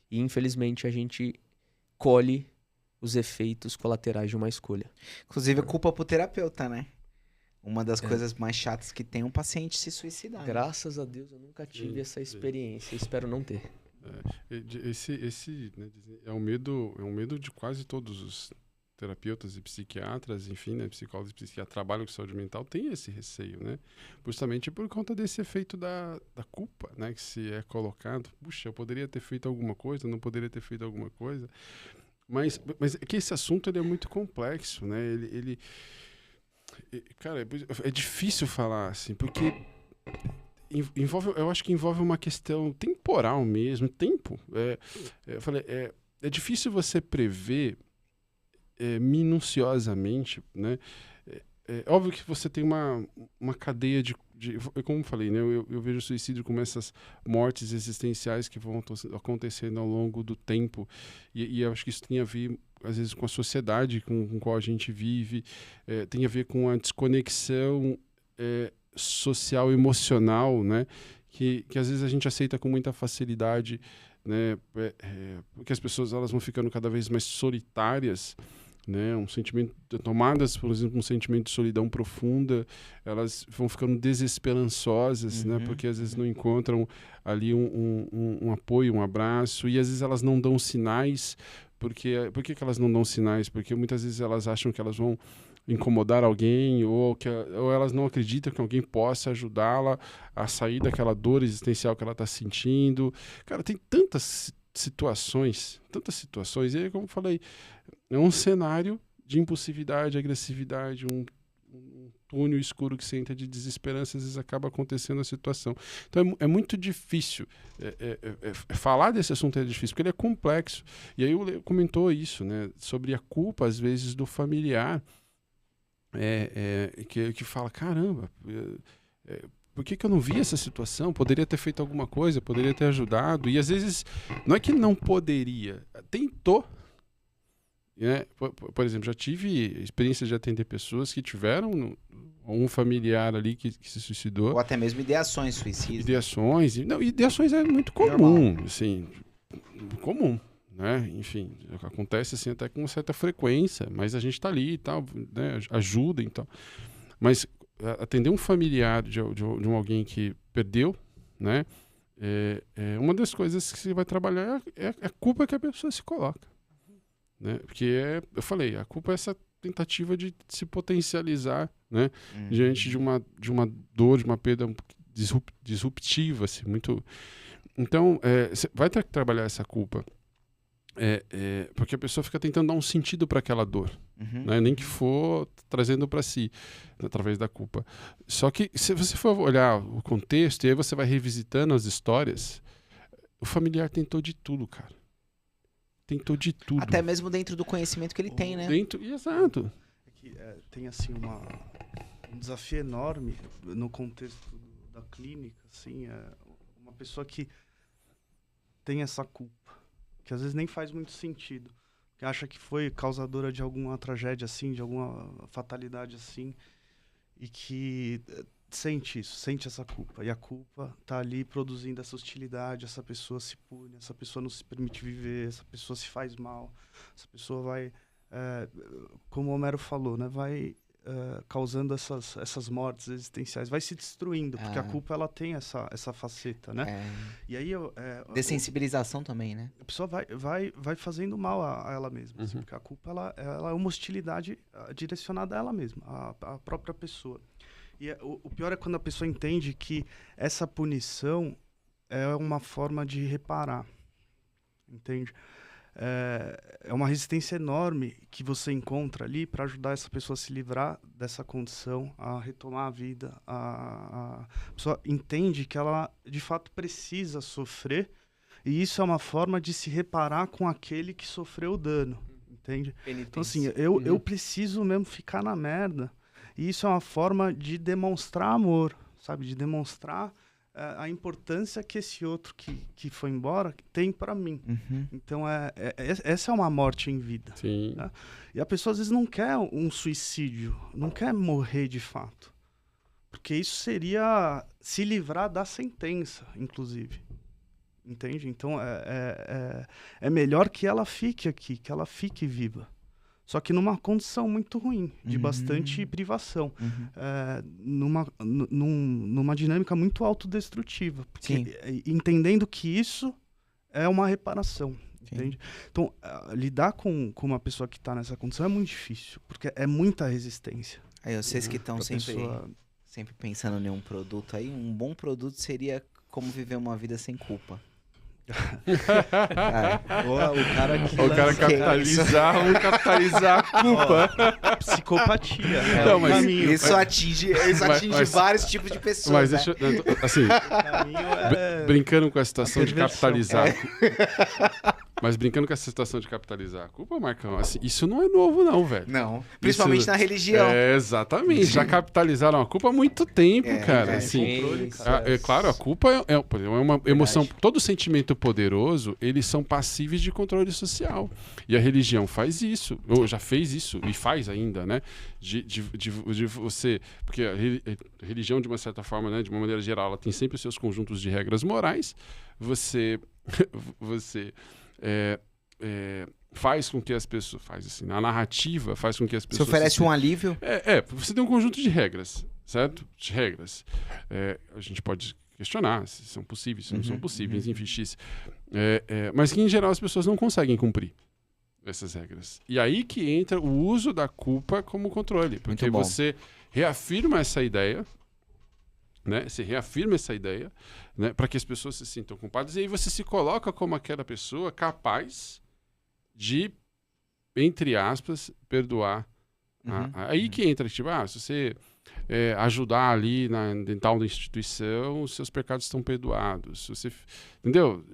E, infelizmente, a gente colhe os efeitos colaterais de uma escolha. Inclusive, culpa pro terapeuta, né? Uma das coisas mais chatas que tem um paciente se suicidar. Graças a Deus, eu nunca tive essa experiência. Espero não ter. Esse né, é um medo de quase todos os terapeutas e psiquiatras, enfim, né, psicólogos e psiquiatras que trabalham com saúde mental, tem esse receio, né? Justamente por conta desse efeito da culpa, né? Que se é colocado, puxa, eu poderia ter feito alguma coisa, não poderia ter feito alguma coisa. Mas é que esse assunto ele é muito complexo, né? Cara, é difícil falar assim, porque eu acho que envolve uma questão temporal mesmo, tempo. Eu falei, é difícil você prever minuciosamente, né? É óbvio que você tem uma cadeia de como eu falei, né? Eu vejo o suicídio como essas mortes existenciais que vão acontecendo ao longo do tempo e eu acho que isso tem a ver às vezes com a sociedade com a qual a gente vive, tem a ver com a desconexão social, emocional, né? Que às vezes a gente aceita com muita facilidade, né? Porque as pessoas elas vão ficando cada vez mais solitárias, né? Um sentimento, tomadas, por exemplo, um sentimento de solidão profunda, elas vão ficando desesperançosas, né? Porque às vezes não encontram ali um apoio, um abraço, e às vezes elas não dão sinais. Por que elas não dão sinais? Porque muitas vezes elas acham que elas vão incomodar alguém ou elas não acreditam que alguém possa ajudá-la a sair daquela dor existencial que ela está sentindo. Cara, tem tantas situações, e aí, como eu falei, é um cenário de impulsividade, agressividade, um túnel escuro que você entra de desesperança, às vezes acaba acontecendo a situação. Então é muito difícil, falar desse assunto é difícil, porque ele é complexo. E aí o Leo comentou isso, né, sobre a culpa, às vezes, do familiar, que fala, caramba, por que eu não vi essa situação? Poderia ter feito alguma coisa, poderia ter ajudado. E às vezes, não é que não poderia, tentou. Né? Por exemplo, já tive experiência de atender pessoas que tiveram um familiar ali que se suicidou. Ou até mesmo ideações suicidas. Ideações é muito comum, assim, comum, né? Enfim, acontece assim até com certa frequência, mas a gente está ali e tal, né? Ajuda e tal. Mas atender um familiar de alguém que perdeu, né? Uma das coisas que você vai trabalhar é a culpa que a pessoa se coloca, né? Porque eu falei, a culpa é essa tentativa de se potencializar, né? Diante de uma dor, de uma perda disruptiva, assim, muito. Então, você vai ter que trabalhar essa culpa, porque a pessoa fica tentando dar um sentido para aquela dor, né? Nem que for trazendo para si, através da culpa. Só que se você for olhar o contexto e aí você vai revisitando as histórias, o familiar tentou de tudo, cara. Tentou de tudo. Até mesmo dentro do conhecimento que ele tem, né? Exato. Tem assim um desafio enorme no contexto da clínica, assim, uma pessoa que tem essa culpa, que às vezes nem faz muito sentido, que acha que foi causadora de alguma tragédia assim, de alguma fatalidade assim, e que sente essa culpa, e a culpa tá ali produzindo essa hostilidade, essa pessoa se pune, essa pessoa não se permite viver, essa pessoa se faz mal, essa pessoa vai, como o Homero falou, né, vai causando essas mortes existenciais, vai se destruindo, porque a culpa ela tem essa faceta, né? E aí dessensibilização também, né? A pessoa vai fazendo mal a ela mesma, assim, porque a culpa ela é uma hostilidade direcionada a ela mesma, a própria pessoa. E o pior é quando a pessoa entende que essa punição é uma forma de reparar, entende? É uma resistência enorme que você encontra ali para ajudar essa pessoa a se livrar dessa condição, a retomar a vida. A pessoa entende que ela, de fato, precisa sofrer, e isso é uma forma de se reparar com aquele que sofreu o dano, entende? Então, assim, eu preciso mesmo ficar na merda, e isso é uma forma de demonstrar amor, sabe? De demonstrar a importância que esse outro que foi embora tem para mim. Então, essa é uma morte em vida. Sim. Né? E a pessoa, às vezes, não quer um suicídio, não quer morrer de fato. Porque isso seria se livrar da sentença, inclusive. Entende? Então, é melhor que ela fique aqui, que ela fique viva. Só que numa condição muito ruim, de bastante privação. Numa dinâmica muito autodestrutiva. Porque, entendendo que isso é uma reparação. Entende? Então, lidar com uma pessoa que está nessa condição é muito difícil. Porque é muita resistência. Aí vocês que estão sempre pensando em um produto aí, um bom produto seria como viver uma vida sem culpa. O cara capitalizar a culpa. Psicopatia. Não, mas isso atinge vários tipos de pessoas. Mas né? assim, brincando com a situação de capitalizar. Mas brincando com essa situação de capitalizar a culpa, Marcão, assim, isso não é novo, não, velho. Não. Principalmente na religião. Exatamente. Já capitalizaram a culpa há muito tempo, cara. Assim, claro, a culpa é uma emoção. Todo sentimento poderoso, eles são passíveis de controle social. E a religião faz isso, ou já fez isso, e faz ainda, né? De você. Porque a religião, de uma certa forma, né, de uma maneira geral, ela tem sempre os seus conjuntos de regras morais. Você faz com que as pessoas, a narrativa faz com que as pessoas... Você oferece um alívio? Você tem um conjunto de regras, certo? De regras. A gente pode questionar se são possíveis, se não são possíveis, enfim, X. Mas que, em geral, as pessoas não conseguem cumprir essas regras. E aí que entra o uso da culpa como controle. Porque você reafirma essa ideia, né? Você reafirma essa ideia, né? Para que as pessoas se sintam culpadas, e aí você se coloca como aquela pessoa capaz de, entre aspas, perdoar. Aí que entra, tipo, se você ajudar ali em tal instituição, os seus pecados estão perdoados. Se você, entendeu?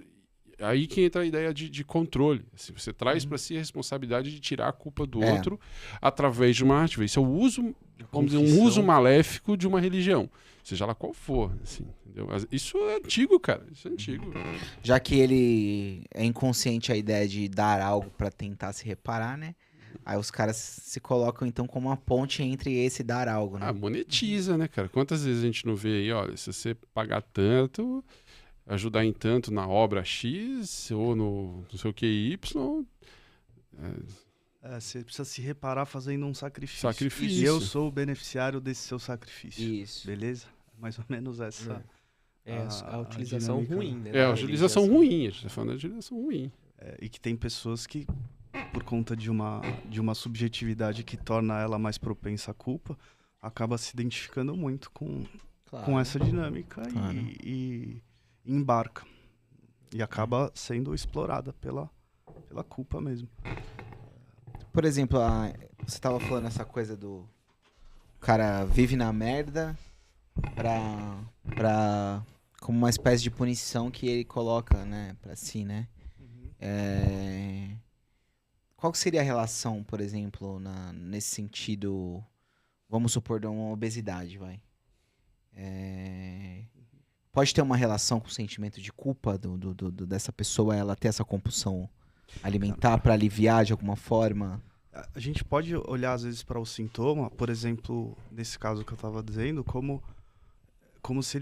Aí que entra a ideia de controle. Assim, você traz para si a responsabilidade de tirar a culpa do outro através de uma arte. Isso é o uso, vamos dizer, um uso maléfico de uma religião, seja lá qual for. Assim, entendeu? Isso é antigo, cara. Isso é antigo. Já que ele é inconsciente a ideia de dar algo para tentar se reparar, né? Aí os caras se colocam, então, como uma ponte entre esse e dar algo, né? Monetiza, né, cara? Quantas vezes a gente não vê aí, olha, se você pagar tanto, ajudar em tanto na obra X ou no não sei o que Y, Você precisa se reparar fazendo um sacrifício. Sacrifício. E eu sou o beneficiário desse seu sacrifício. Isso. Beleza? Mais ou menos essa. A utilização dinâmica. ruim, né? a da utilização religião. ruim, a gente tá falando da utilização ruim. E que tem pessoas que, por conta de uma subjetividade que torna ela mais propensa à culpa, acaba se identificando muito com essa dinâmica Claro. e embarca. E acaba sendo explorada pela culpa mesmo. Por exemplo, você tava falando essa coisa do... O cara vive na merda como uma espécie de punição que ele coloca, né, pra si, né? Qual que seria a relação, por exemplo, nesse sentido, vamos supor, de uma obesidade, vai? Pode ter uma relação com o sentimento de culpa dessa pessoa, ela ter essa compulsão alimentar para aliviar de alguma forma? A gente pode olhar, às vezes, para o sintoma, por exemplo, nesse caso que eu estava dizendo, como se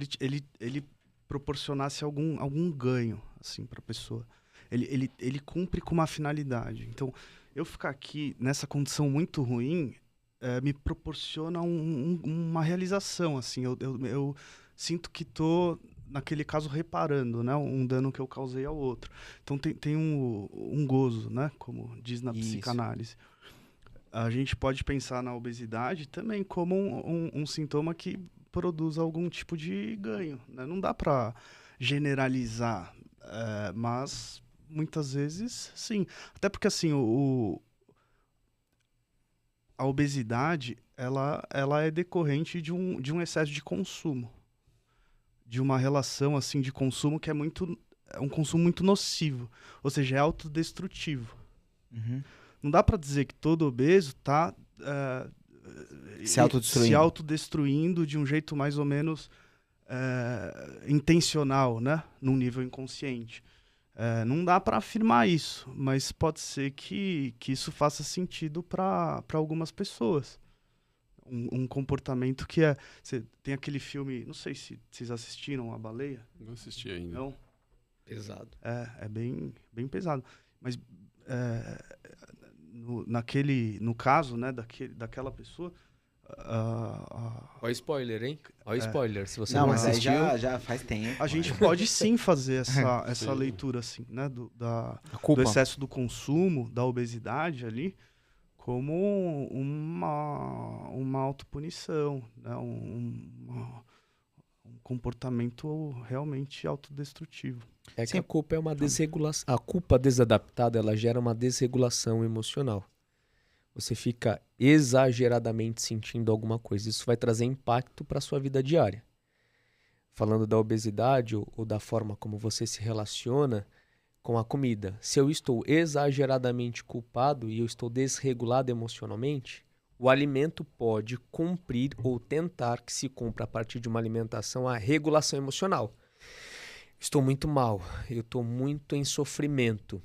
ele proporcionasse algum ganho assim, para a pessoa. Ele cumpre com uma finalidade. Então, eu ficar aqui nessa condição muito ruim me proporciona uma realização. Assim, eu sinto que estou, naquele caso, reparando, né, um dano que eu causei ao outro. Então, tem um gozo, né, como diz na psicanálise. A gente pode pensar na obesidade também como um sintoma que produz algum tipo de ganho, né? Não dá para generalizar, mas muitas vezes sim. Até porque assim, a obesidade ela é decorrente de um excesso de consumo, de uma relação assim de consumo que é um consumo muito nocivo, ou seja, é autodestrutivo. Uhum. Não dá para dizer que todo obeso está se autodestruindo de um jeito mais ou menos intencional, né? Num nível inconsciente. Não dá para afirmar isso, mas pode ser que isso faça sentido para algumas pessoas. Um comportamento que Você tem aquele filme, não sei se vocês assistiram A Baleia. Não assisti ainda. Não? Pesado. É bem, bem pesado. Mas no caso, né, daquela pessoa... Olha o spoiler, hein? Olha o spoiler, se você Não, não mas aí assistiu. já faz tempo. A gente pode sim fazer essa leitura assim, né, do excesso do consumo, da obesidade ali, como uma autopunição, né, um comportamento realmente autodestrutivo. É que a culpa é uma desregulação. A culpa desadaptada, ela gera uma desregulação emocional. Você fica exageradamente sentindo alguma coisa. Isso vai trazer impacto para a sua vida diária. Falando da obesidade ou da forma como você se relaciona com a comida. Se eu estou exageradamente culpado e eu estou desregulado emocionalmente, o alimento pode cumprir ou tentar que se cumpra a partir de uma alimentação a regulação emocional. Estou muito mal, eu estou muito em sofrimento.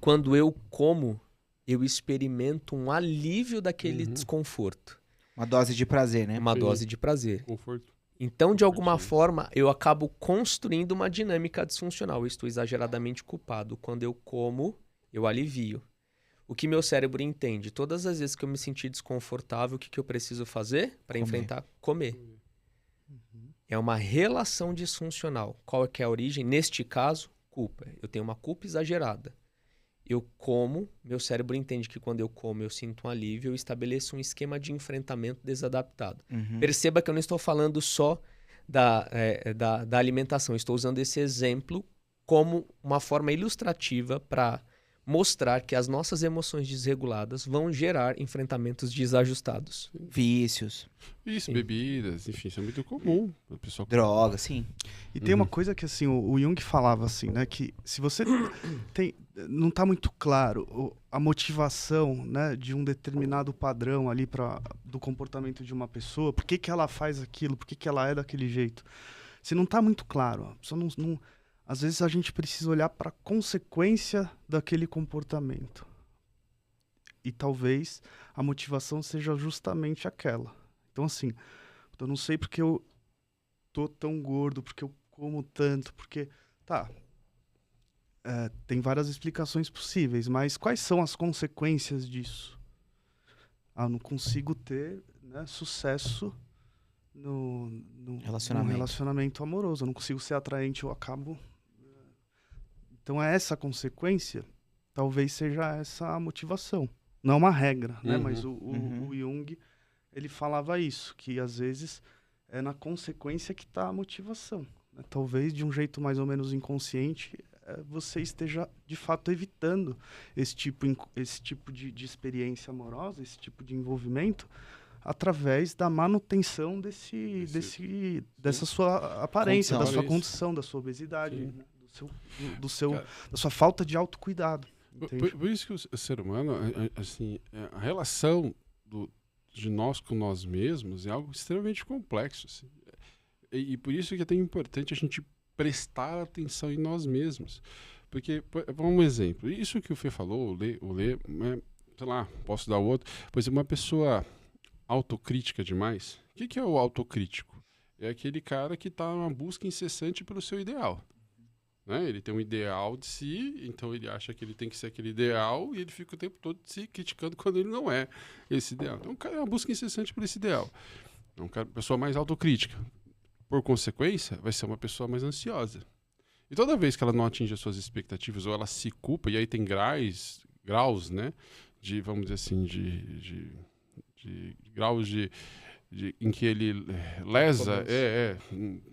Quando eu como, eu experimento um alívio daquele desconforto. Uma dose de prazer, né? Uma dose de prazer. Conforto. Então, de alguma forma, eu acabo construindo uma dinâmica disfuncional. Eu estou exageradamente culpado. Quando eu como, eu alivio. O que meu cérebro entende? Todas as vezes que eu me sentir desconfortável, o que eu preciso fazer para enfrentar? Comer. É uma relação disfuncional. Qual é que é a origem? Neste caso, culpa. Eu tenho uma culpa exagerada. Eu como, meu cérebro entende que quando eu como eu sinto um alívio, eu estabeleço um esquema de enfrentamento desadaptado. Perceba que eu não estou falando só da alimentação, eu estou usando esse exemplo como uma forma ilustrativa para mostrar que as nossas emoções desreguladas vão gerar enfrentamentos desajustados. Vícios. Isso, Sim. bebidas, enfim, isso é muito comum. O pessoal... Droga, sim. E tem uma coisa que assim, o Jung falava assim, né, que se você não está muito claro a motivação, né, de um determinado padrão ali do comportamento de uma pessoa, por que ela faz aquilo, por que ela é daquele jeito. Se não está muito claro, a pessoa às vezes a gente precisa olhar para a consequência daquele comportamento. e talvez a motivação seja justamente aquela. Então, assim, eu não sei porque eu tô tão gordo, porque eu como tanto, porque... Tá, tem várias explicações possíveis, mas quais são as consequências disso? Eu não consigo ter, né, sucesso no relacionamento amoroso. Eu não consigo ser atraente, eu acabo... Então, essa consequência talvez seja essa a motivação. Não é uma regra, né? Mas o Jung, ele falava isso, que às vezes é na consequência que está a motivação. Né? Talvez de um jeito mais ou menos inconsciente, você esteja de fato evitando esse tipo de experiência amorosa, esse tipo de envolvimento, através da manutenção dessa sua aparência, da sua condição, da sua obesidade, né? da sua falta de autocuidado. Por isso que o ser humano, assim, a relação de nós com nós mesmos é algo extremamente complexo. Assim. E por isso que é tão importante a gente prestar atenção em nós mesmos. Porque, vamos um exemplo, isso que o Fê falou, o Lê, sei lá, posso dar outro, pois é uma pessoa autocrítica demais. O que é o autocrítico? É aquele cara que está numa busca incessante pelo seu ideal. Né? Ele tem um ideal de si, então ele acha que ele tem que ser aquele ideal e ele fica o tempo todo se criticando quando ele não é esse ideal. Então, o cara é uma busca incessante por esse ideal. É uma pessoa mais autocrítica. Por consequência, vai ser uma pessoa mais ansiosa. E toda vez que ela não atinge as suas expectativas ou ela se culpa, e aí tem graus, né, de, vamos dizer assim, de graus em que ele lesa,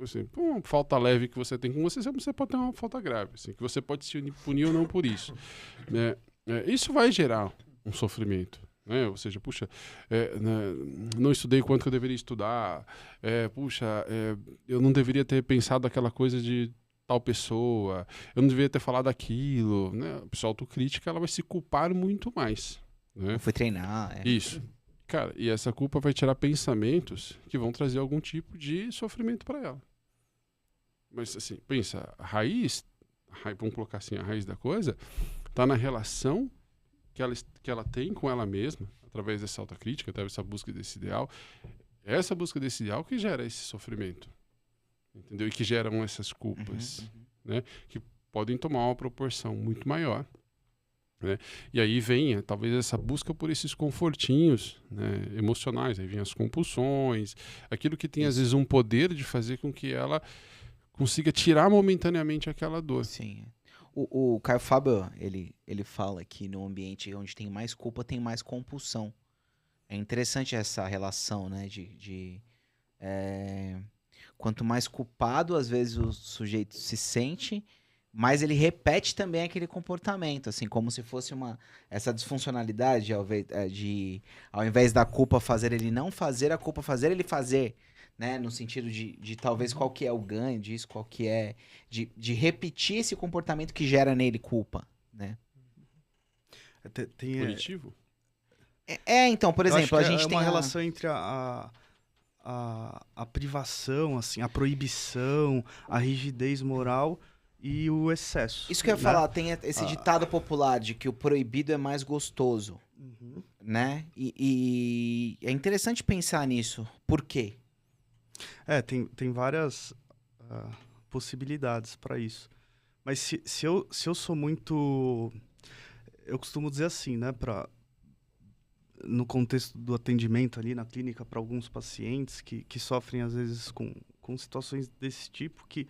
assim, uma falta leve que você tem com você pode ter uma falta grave, assim, que você pode se punir ou não por isso. Isso vai gerar um sofrimento. Né? Ou seja, puxa, não estudei quanto que eu deveria estudar, eu não deveria ter pensado aquela coisa de tal pessoa, eu não deveria ter falado aquilo. Né? A pessoa autocrítica, ela vai se culpar muito mais. Né? Eu fui treinar. Isso. Cara, e essa culpa vai tirar pensamentos que vão trazer algum tipo de sofrimento para ela. Mas, assim, pensa, vamos colocar assim, a raiz da coisa, tá na relação que ela tem com ela mesma, através dessa autocrítica, através dessa busca desse ideal. É essa busca desse ideal que gera esse sofrimento. Entendeu? E que geram essas culpas, né? Que podem tomar uma proporção muito maior. Né? E aí vem talvez essa busca por esses confortinhos, né, emocionais, aí vem as compulsões, aquilo que tem às vezes um poder de fazer com que ela consiga tirar momentaneamente aquela dor. Sim. O Caio Fábio, ele fala que no ambiente onde tem mais culpa, tem mais compulsão. É interessante essa relação, né, quanto mais culpado às vezes o sujeito se sente, mas ele repete também aquele comportamento, assim, como se fosse essa disfuncionalidade, ao invés da culpa fazer ele não fazer, a culpa fazer ele fazer, né? No sentido de talvez qual que é o ganho disso, qual que é... De repetir esse comportamento que gera nele culpa, né? Punitivo? Então, por exemplo, a gente tem uma relação entre a privação, assim, a proibição, a rigidez moral... e o excesso. Isso que eu ia falar, tem esse ditado popular de que o proibido é mais gostoso, né? E é interessante pensar nisso. Por quê? Tem várias possibilidades para isso. Mas se eu sou muito... Eu costumo dizer assim, né? No contexto do atendimento ali na clínica para alguns pacientes que sofrem, às vezes, com situações desse tipo, que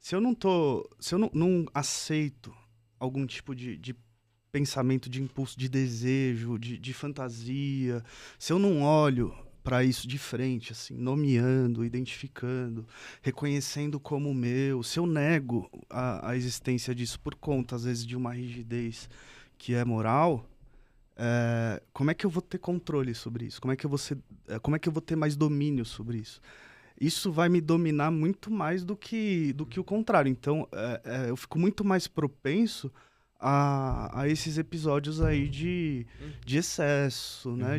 se eu não aceito algum tipo de pensamento, de impulso, de desejo, de fantasia, se eu não olho para isso de frente, assim, nomeando, identificando, reconhecendo como meu, se eu nego a existência disso por conta, às vezes, de uma rigidez que é moral, como é que eu vou ter controle sobre isso? Como é que eu vou ter mais domínio sobre isso? Isso vai me dominar muito mais do que o contrário. Então, eu fico muito mais propenso a esses episódios aí de excesso, né?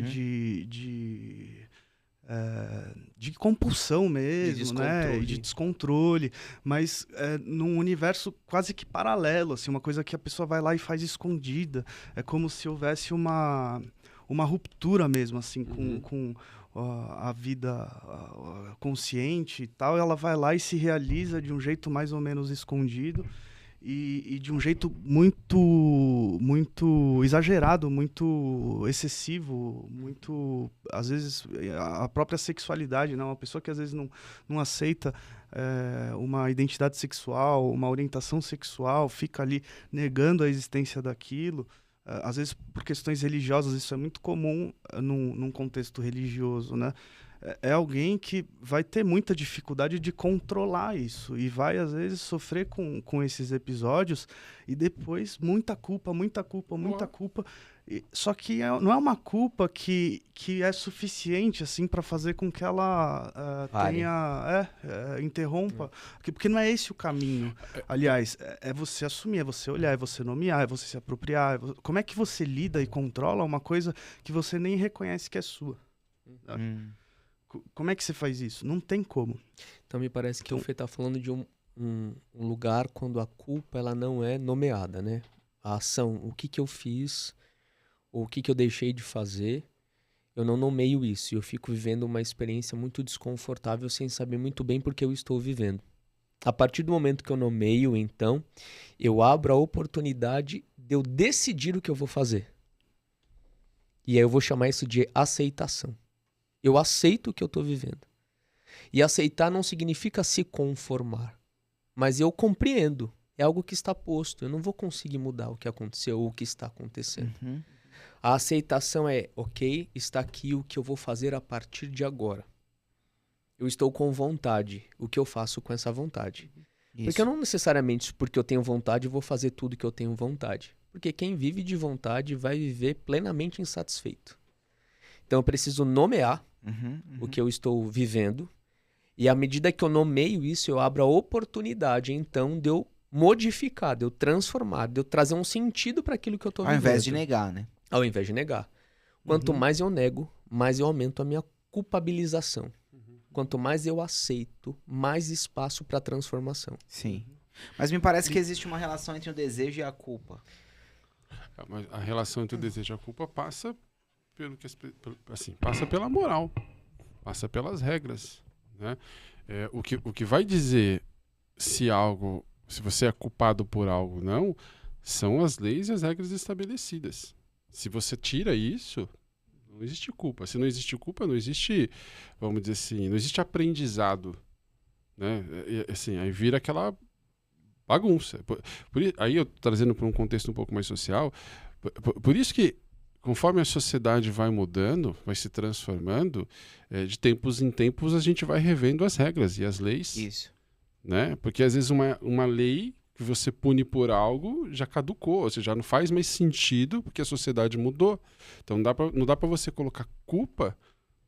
de compulsão mesmo, né? descontrole. De descontrole, mas num universo quase que paralelo, assim, uma coisa que a pessoa vai lá e faz escondida. É como se houvesse uma ruptura mesmo, assim, com a vida consciente e tal. Ela vai lá e se realiza de um jeito mais ou menos escondido. E de um jeito muito exagerado, muito excessivo, muito, às vezes, a própria sexualidade, né? Uma pessoa que às vezes não aceita uma identidade sexual, uma orientação sexual, fica ali negando a existência daquilo. Às vezes, por questões religiosas, isso é muito comum num contexto religioso, né? É alguém que vai ter muita dificuldade de controlar isso e vai, às vezes, sofrer com esses episódios e depois muita culpa. Só que não é uma culpa que é suficiente assim para fazer com que ela interrompa, porque não é esse o caminho. Aliás, é você assumir, é você olhar, é você nomear, é você se apropriar. Como é que você lida e controla uma coisa que você nem reconhece que é sua? Como é que você faz isso? Não tem como. Então me parece que o Fê tá falando de um lugar quando a culpa ela não é nomeada, né? A ação, o que eu fiz, ou o que eu deixei de fazer, eu não nomeio isso. E eu fico vivendo uma experiência muito desconfortável sem saber muito bem por que eu estou vivendo. A partir do momento que eu nomeio, então, eu abro a oportunidade de eu decidir o que eu vou fazer. E aí eu vou chamar isso de aceitação. Eu aceito o que eu estou vivendo. E aceitar não significa se conformar. Mas eu compreendo. É algo que está posto. Eu não vou conseguir mudar o que aconteceu ou o que está acontecendo. A aceitação é, ok, está aqui o que eu vou fazer a partir de agora. Eu estou com vontade. O que eu faço com essa vontade? Isso. Porque eu não necessariamente, porque eu tenho vontade, vou fazer tudo que eu tenho vontade. Porque quem vive de vontade vai viver plenamente insatisfeito. Então eu preciso nomear o que eu estou vivendo. E à medida que eu nomeio isso, eu abro a oportunidade, então, de eu modificar, de eu transformar, de eu trazer um sentido para aquilo que eu estou vivendo. Ao invés de negar, né? Ao invés de negar. Quanto mais eu nego, mais eu aumento a minha culpabilização. Quanto mais eu aceito, mais espaço para transformação. Sim. Mas me parece que existe uma relação entre o desejo e a culpa. Mas a relação entre o desejo e a culpa passa passa pela moral, passa pelas regras, né? O que vai dizer se você é culpado por algo ou não, são as leis e as regras estabelecidas. Se você tira isso, não existe culpa. Se não existe culpa, não existe, vamos dizer assim, não existe aprendizado, né? Assim, aí vira aquela bagunça. Aí eu trazendo para um contexto um pouco mais social, por isso que conforme a sociedade vai mudando, vai se transformando, de tempos em tempos a gente vai revendo as regras e as leis. Isso. Né? Porque às vezes uma lei que você pune por algo já caducou, ou seja, já não faz mais sentido porque a sociedade mudou. Então não dá para você colocar culpa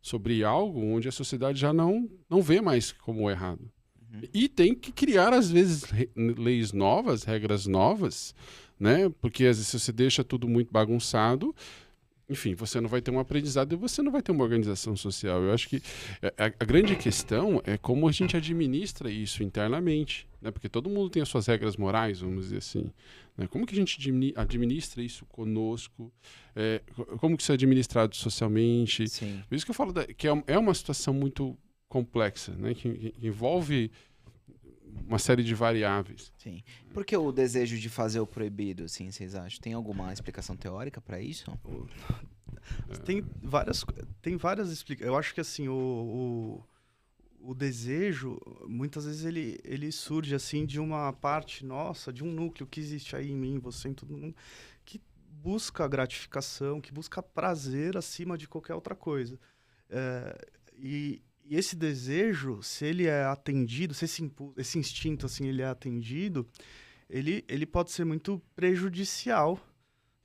sobre algo onde a sociedade já não vê mais como errado. E tem que criar, às vezes, leis novas, regras novas, né? Porque às vezes se você deixa tudo muito bagunçado, enfim, você não vai ter um aprendizado e você não vai ter uma organização social. Eu acho que a grande questão é como a gente administra isso internamente, né? Porque todo mundo tem as suas regras morais, vamos dizer assim, né? Como que a gente administra isso conosco? Como que isso é administrado socialmente? Sim. Por isso que eu falo que é uma situação muito complexa, né? Que envolve uma série de variáveis. Sim. Por que o desejo de fazer o proibido, assim, vocês acham? Tem alguma explicação teórica para isso? Tem várias explicações. Eu acho que assim, o desejo, muitas vezes ele surge assim de uma parte nossa, de um núcleo que existe aí em mim, você, em todo mundo, que busca gratificação, que busca prazer acima de qualquer outra coisa. E esse desejo, se ele é atendido, se esse instinto assim, ele é atendido, ele pode ser muito prejudicial,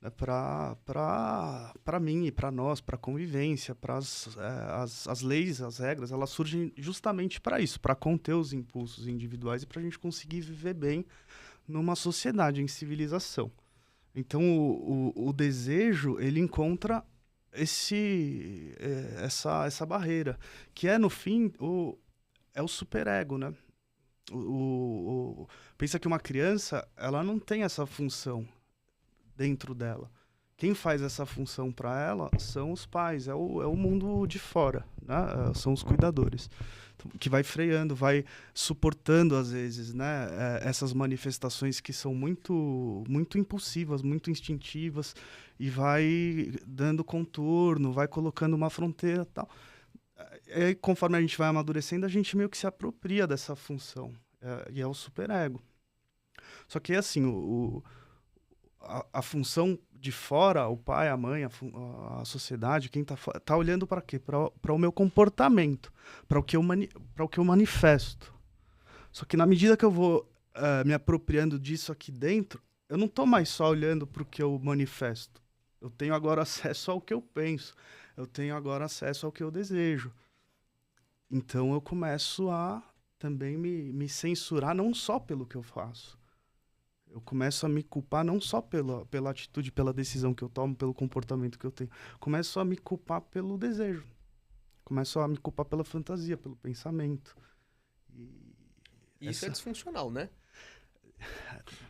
né, para mim e para nós, para a convivência, para as leis, as regras, elas surgem justamente para isso, para conter os impulsos individuais e para a gente conseguir viver bem numa sociedade, em civilização. Então, o desejo, ele encontra essa barreira, que é, no fim, é o superego, né? Pensa que uma criança, ela não tem essa função dentro dela. Quem faz essa função para ela são os pais, é o mundo de fora, né? São os cuidadores. Que vai freando, vai suportando, às vezes, né? Essas manifestações que são muito, muito impulsivas, muito instintivas, e vai dando contorno, vai colocando uma fronteira e tal. E aí, conforme a gente vai amadurecendo, a gente meio que se apropria dessa função, e é o superego. Só que, assim, a função de fora, o pai, a mãe, a sociedade, quem tá olhando para quê? Para o meu comportamento, para o que eu manifesto. Só que na medida que eu vou me apropriando disso aqui dentro, eu não estou mais só olhando para o que eu manifesto. Eu tenho agora acesso ao que eu penso. Eu tenho agora acesso ao que eu desejo. Então eu começo a também me censurar, não só pelo que eu faço. Eu começo a me culpar não só pela atitude, pela decisão que eu tomo, pelo comportamento que eu tenho. Começo a me culpar pelo desejo. Começo a me culpar pela fantasia, pelo pensamento. E isso é disfuncional, né?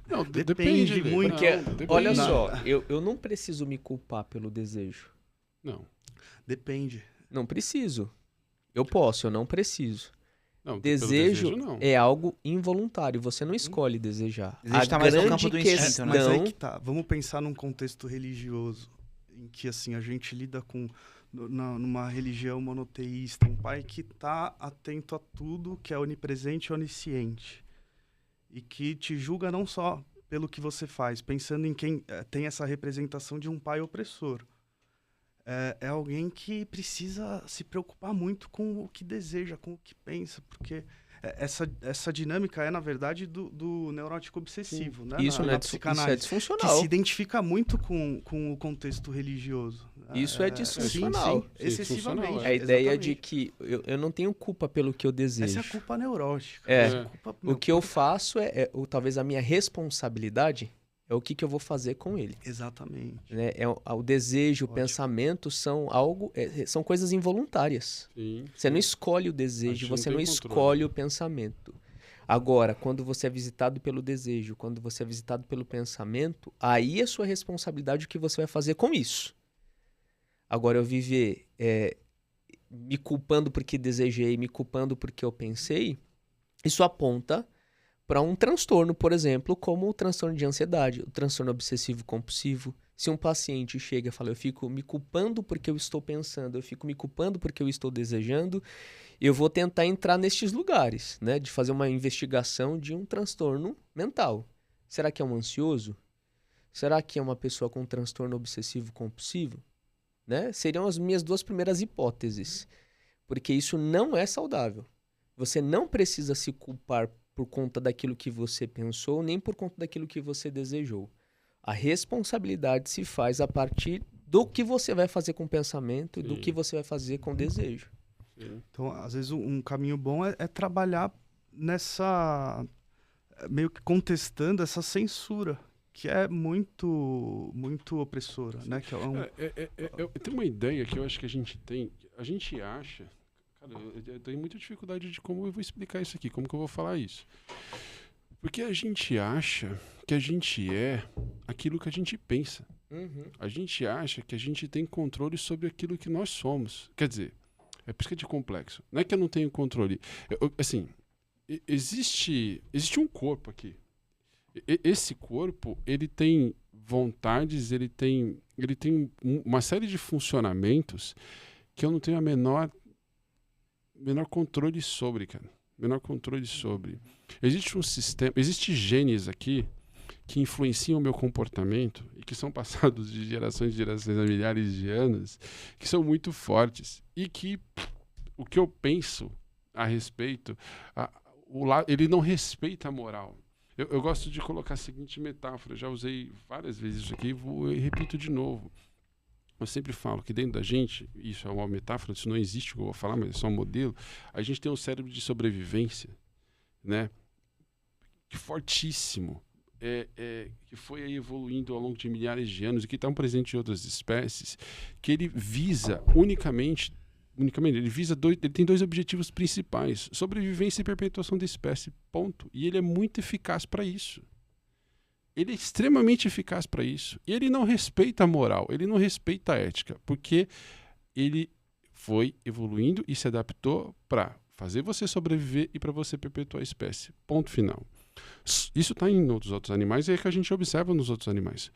Não, depende muito. Porque, depende. olha só, eu não preciso me culpar pelo desejo. Não. Depende. Não preciso. Eu posso, eu não preciso. Não, Desejo não. é algo involuntário, você não escolhe desejar. Desejo tá mais no campo do instinto, né? Mas aí que tá. Vamos pensar num contexto religioso, em que assim, a gente lida com numa religião monoteísta, um pai que tá atento a tudo, que é onipresente e onisciente. E que te julga não só pelo que você faz, pensando em quem tem essa representação de um pai opressor. É alguém que precisa se preocupar muito com o que deseja, com o que pensa, porque essa dinâmica na verdade, do neurótico obsessivo, né? Isso, na isso é psicanálise, disfuncional. que se identifica muito com o contexto religioso. Isso é disfuncional. Sim, excessivamente. A ideia exatamente. de que eu não tenho culpa pelo que eu desejo. Essa é a culpa neurótica. É. Essa é a culpa, O que eu faço ou talvez a minha responsabilidade é o que eu vou fazer com ele. Exatamente. Né? O desejo, Ótimo. o pensamento são são coisas involuntárias. Sim. Você não escolhe o desejo, você não escolhe o pensamento. Agora, quando você é visitado pelo desejo, quando você é visitado pelo pensamento, aí é sua responsabilidade o que você vai fazer com isso. Agora, eu viver me culpando porque desejei, me culpando porque eu pensei, isso aponta para um transtorno, por exemplo, como o transtorno de ansiedade, o transtorno obsessivo-compulsivo. Se um paciente chega e fala, eu fico me culpando porque eu estou pensando, eu fico me culpando porque eu estou desejando, eu vou tentar entrar nestes lugares, né, de fazer uma investigação de um transtorno mental. Será que é um ansioso? Será que é uma pessoa com transtorno obsessivo-compulsivo? Né? Seriam as minhas duas primeiras hipóteses, porque isso não é saudável. Você não precisa se culpar por conta daquilo que você pensou, nem por conta daquilo que você desejou. A responsabilidade se faz a partir do que você vai fazer com o pensamento e do que você vai fazer com o desejo. Sim. Então, às vezes, um caminho bom é trabalhar nessa... meio que contestando essa censura, que é muito, muito opressora, né? Que tem uma ideia que eu acho que a gente acha... Cara, eu tenho muita dificuldade de como eu vou explicar isso aqui, como que eu vou falar isso. Porque a gente acha que a gente é aquilo que a gente pensa. Uhum. A gente acha que a gente tem controle sobre aquilo que nós somos. Quer dizer, é por isso que é de complexo. Não é que eu não tenho controle. Assim, existe um corpo aqui. Esse corpo, ele tem vontades, ele tem uma série de funcionamentos que eu não tenho a menor controle sobre, cara. Menor controle sobre. Existe um sistema, existe genes aqui que influenciam o meu comportamento e que são passados de gerações em gerações há milhares de anos, que são muito fortes e que o que eu penso a respeito, ele não respeita a moral. Eu gosto de colocar a seguinte metáfora, já usei várias vezes isso aqui e repito de novo. Eu sempre falo que dentro da gente, isso é uma metáfora, isso não existe o que eu vou falar, mas é só um modelo, a gente tem um cérebro de sobrevivência, né? Fortíssimo. que foi aí evoluindo ao longo de milhares de anos e que estão presentes em outras espécies, que ele visa unicamente ele tem 2 objetivos principais: sobrevivência e perpetuação da espécie, ponto. E ele é muito eficaz para isso. Ele é extremamente eficaz para isso. E ele não respeita a moral, ele não respeita a ética, porque ele foi evoluindo e se adaptou para fazer você sobreviver e para você perpetuar a espécie. Ponto final. Isso está em outros animais e é que a gente observa nos outros animais.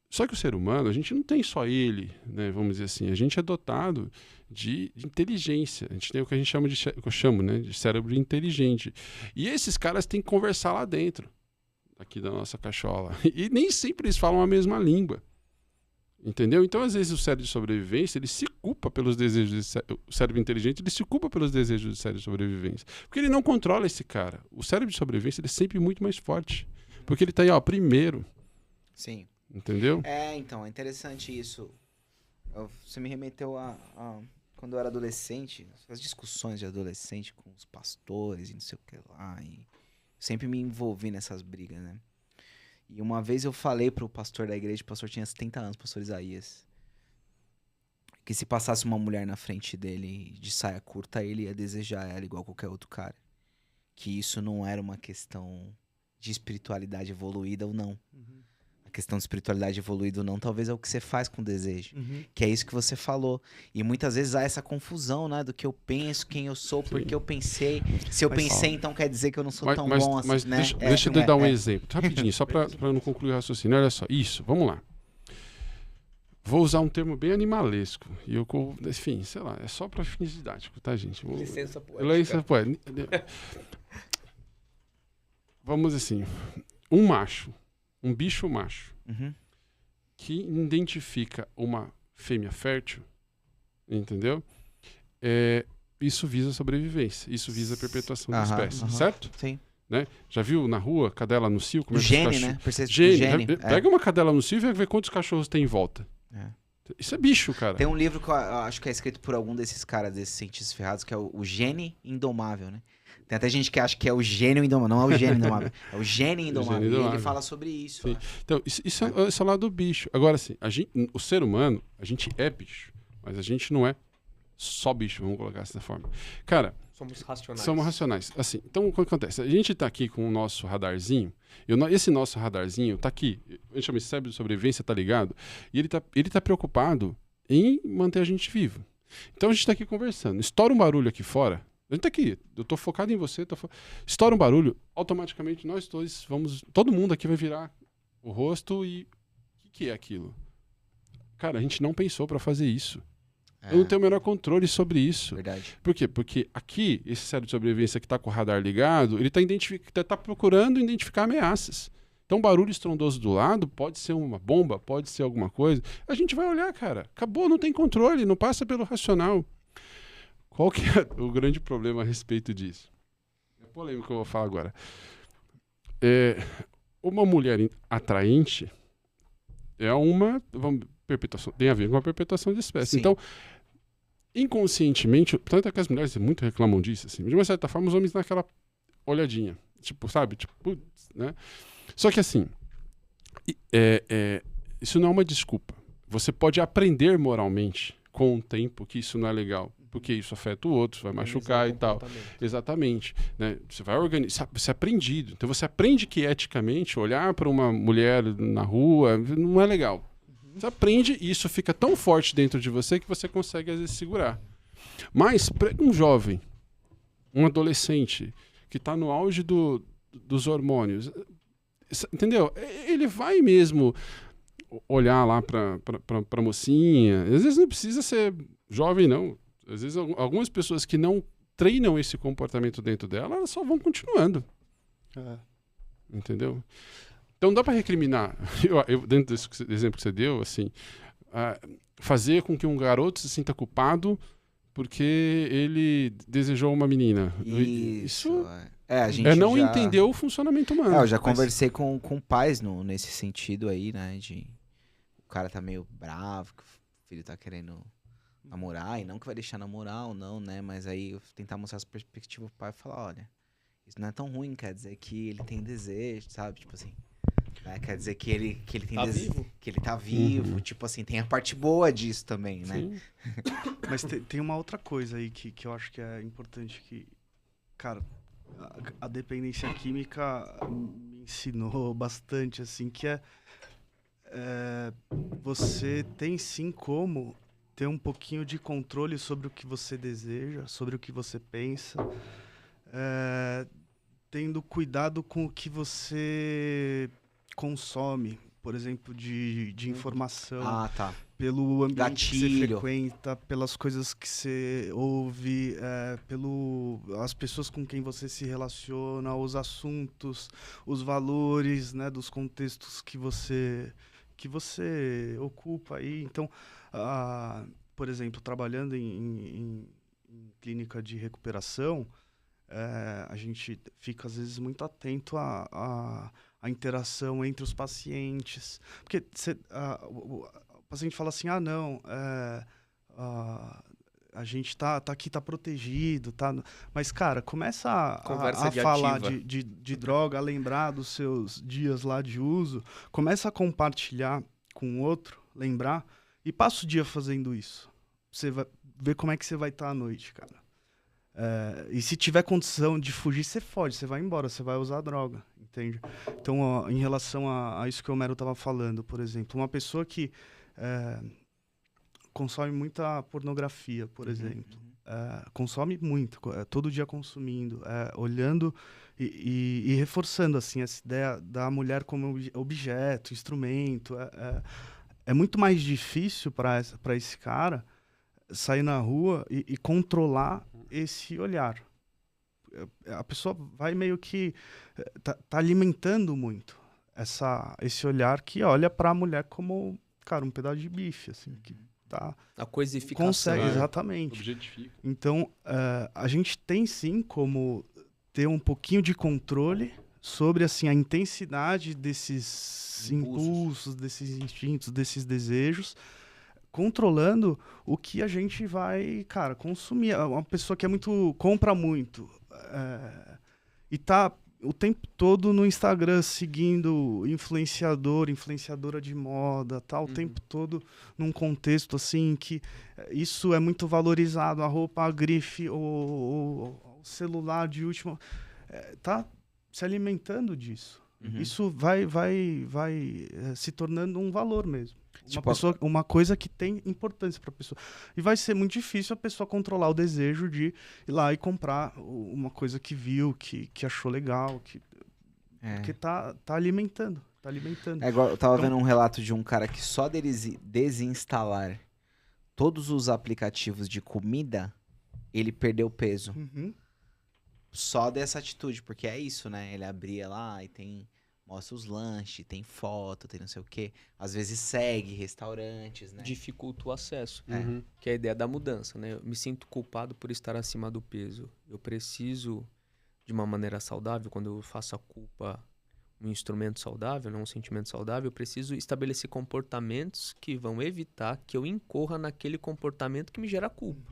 Só que o ser humano, a gente não tem só ele, né, vamos dizer assim, a gente é dotado de inteligência. A gente tem o que a gente chama que eu chamo, né, de cérebro inteligente. E esses caras têm que conversar lá dentro, aqui da nossa cachola. E nem sempre eles falam a mesma língua. Entendeu? Então, às vezes, o cérebro de sobrevivência, ele se culpa pelos desejos o cérebro inteligente, ele se culpa pelos desejos do cérebro de sobrevivência. Porque ele não controla esse cara. O cérebro de sobrevivência, ele é sempre muito mais forte. Porque ele tá aí, ó, primeiro. Sim. Entendeu? Então, é interessante isso. Você me remeteu a quando eu era adolescente, as discussões de adolescente com os pastores e não sei o que lá. E sempre me envolvi nessas brigas, né? E uma vez eu falei pro pastor da igreja, o pastor tinha 70 anos, pastor Isaías, que se passasse uma mulher na frente dele de saia curta, ele ia desejar ela igual qualquer outro cara. Que isso não era uma questão de espiritualidade evoluída ou não. A questão de espiritualidade evoluída ou não, talvez é o que você faz com o desejo. Que é isso que você falou. E muitas vezes há essa confusão, né? Do que eu penso, quem eu sou, porque eu pensei. Se eu pensei, então quer dizer que eu não sou tão bom assim, mas né? deixa eu dar um exemplo, rapidinho, só para não concluir o raciocínio. Olha só, isso, vamos lá. Vou usar um termo bem animalesco. E enfim, sei lá, é só para fins didáticos, tá, gente? Licença poética. Licença poética. Vamos assim, um bicho macho, que identifica uma fêmea fértil, entendeu? Isso visa a sobrevivência, isso visa a perpetuação da espécie, certo? Sim. Né? Já viu na rua cadela no cio? Como O gene, né? Gene. Pega uma cadela no cio e vai ver quantos cachorros tem em volta. Isso é bicho, cara. Tem um livro que eu acho que é escrito por algum desses caras, desses cientistas ferrados, que é o Gene Indomável, né? Tem até gente que acha que é o gênio indomável. Não é o gênio indomável. É o gênio indomável. E ele fala sobre isso. Então, isso é o lado do bicho. Agora, assim, o ser humano, a gente é bicho. Mas a gente não é só bicho, vamos colocar dessa forma. Cara... Somos racionais. Assim, então, o que acontece? A gente tá aqui com o nosso radarzinho. Esse nosso radarzinho tá aqui. A gente chama de cérebro de sobrevivência, tá ligado? E ele tá preocupado em manter a gente vivo. Então, a gente tá aqui conversando. Estoura um barulho aqui fora... A gente tá aqui, eu tô focado em você, estoura um barulho, automaticamente nós dois vamos, todo mundo aqui vai virar o rosto e o que é aquilo? Cara, a gente não pensou pra fazer isso. Eu não tenho o menor controle sobre isso. Verdade. Por quê? Porque aqui, esse cérebro de sobrevivência que tá com o radar ligado, ele tá procurando identificar ameaças. Então, barulho estrondoso do lado pode ser uma bomba, pode ser alguma coisa. A gente vai olhar, cara, acabou, não tem controle, não passa pelo racional. Qual que é o grande problema a respeito disso? É polêmico que eu vou falar agora. Uma mulher atraente é uma perpetuação, tem a ver com a perpetuação de espécie. Sim. Então, inconscientemente, tanto é que as mulheres muito reclamam disso, assim, de uma certa forma, os homens dão aquela olhadinha, tipo, sabe? Tipo, né? Só que assim, isso não é uma desculpa. Você pode aprender moralmente com o tempo que isso não é legal. Porque isso afeta o outro, vai machucar e tal. Exatamente. Né? Você vai organizar, você é aprendido. Então você aprende que eticamente olhar para uma mulher na rua não é legal. Você aprende e isso fica tão forte dentro de você que você consegue às vezes segurar. Mas para um jovem, um adolescente que está no auge dos hormônios, entendeu? Ele vai mesmo olhar lá para mocinha. Às vezes não precisa ser jovem, não. Às vezes algumas pessoas que não treinam esse comportamento dentro dela, elas só vão continuando. Entendeu? Então dá para recriminar, dentro desse exemplo que você deu, assim, fazer com que um garoto se sinta culpado porque ele desejou uma menina. Isso a gente não entender o funcionamento humano. Eu já conversei com pais nesse sentido aí, né? O cara tá meio bravo, que o filho tá querendo namorar, e não que vai deixar namorar ou não, né? Mas aí eu tentar mostrar essa perspectiva pro pai e falar, olha, isso não é tão ruim, quer dizer que ele tem desejo, sabe? Tipo assim, Né? Quer dizer que ele tem Tá vivo? que ele tá vivo. Tipo assim, tem a parte boa disso também, né? Sim. Mas tem uma outra coisa aí que eu acho que é importante que, cara, a dependência química me ensinou bastante, assim, que você tem sim como ter um pouquinho de controle sobre o que você deseja, sobre o que você pensa, tendo cuidado com o que você consome, por exemplo, de informação, Ah, tá. pelo ambiente que você Gatilho. frequenta, pelas coisas que você ouve, as pessoas com quem você se relaciona, os assuntos, os valores, né, dos contextos que você ocupa aí. Então, por exemplo, trabalhando em clínica de recuperação, a gente fica às vezes muito atento à interação entre os pacientes, porque o paciente fala assim, não, a gente tá aqui, tá protegido, tá? Mas, cara, começa Conversa a falar ativa. de droga, a lembrar dos seus dias lá de uso, começa a compartilhar com o outro, lembrar, e passa o dia fazendo isso. Você vai ver como é que você vai estar à noite, cara. E se tiver condição de fugir, você foge, você vai embora, você vai usar droga, entende? Então, ó, em relação a isso que o Homero estava falando, por exemplo, uma pessoa que consome muita pornografia, por exemplo, consome muito, todo dia consumindo, olhando e reforçando assim essa ideia da mulher como objeto, instrumento. É muito mais difícil para esse cara sair na rua e controlar esse olhar. A pessoa vai meio que tá alimentando muito esse olhar que olha para a mulher como, cara, um pedaço de bife, assim, que tá A coisificação. consegue, né? exatamente. Objetifica. Então, a gente tem sim como ter um pouquinho de controle sobre assim a intensidade desses impulsos, desses instintos, desses desejos, controlando o que a gente vai, cara, consumir. Uma pessoa que compra muito e tá o tempo todo no Instagram seguindo influenciadora de moda, tá o tempo todo num contexto assim que isso é muito valorizado, a roupa, a grife, o celular de última, tá se alimentando disso. Isso vai se tornando um valor mesmo. Uma coisa que tem importância para a pessoa. E vai ser muito difícil a pessoa controlar o desejo de ir lá e comprar uma coisa que viu, que achou legal, porque tá alimentando. Tá alimentando. É igual, eu tava vendo um relato de um cara que só desinstalar todos os aplicativos de comida, ele perdeu peso. Só dessa atitude, porque é isso, né? Ele abria lá e mostra os lanches, tem foto, tem não sei o quê. Às vezes segue restaurantes, né? Dificulta o acesso. Uhum. Que é a ideia da mudança, né? Eu me sinto culpado por estar acima do peso. Eu preciso, de uma maneira saudável, quando eu faço a culpa um instrumento saudável, não um sentimento saudável, eu preciso estabelecer comportamentos que vão evitar que eu incorra naquele comportamento que me gera culpa.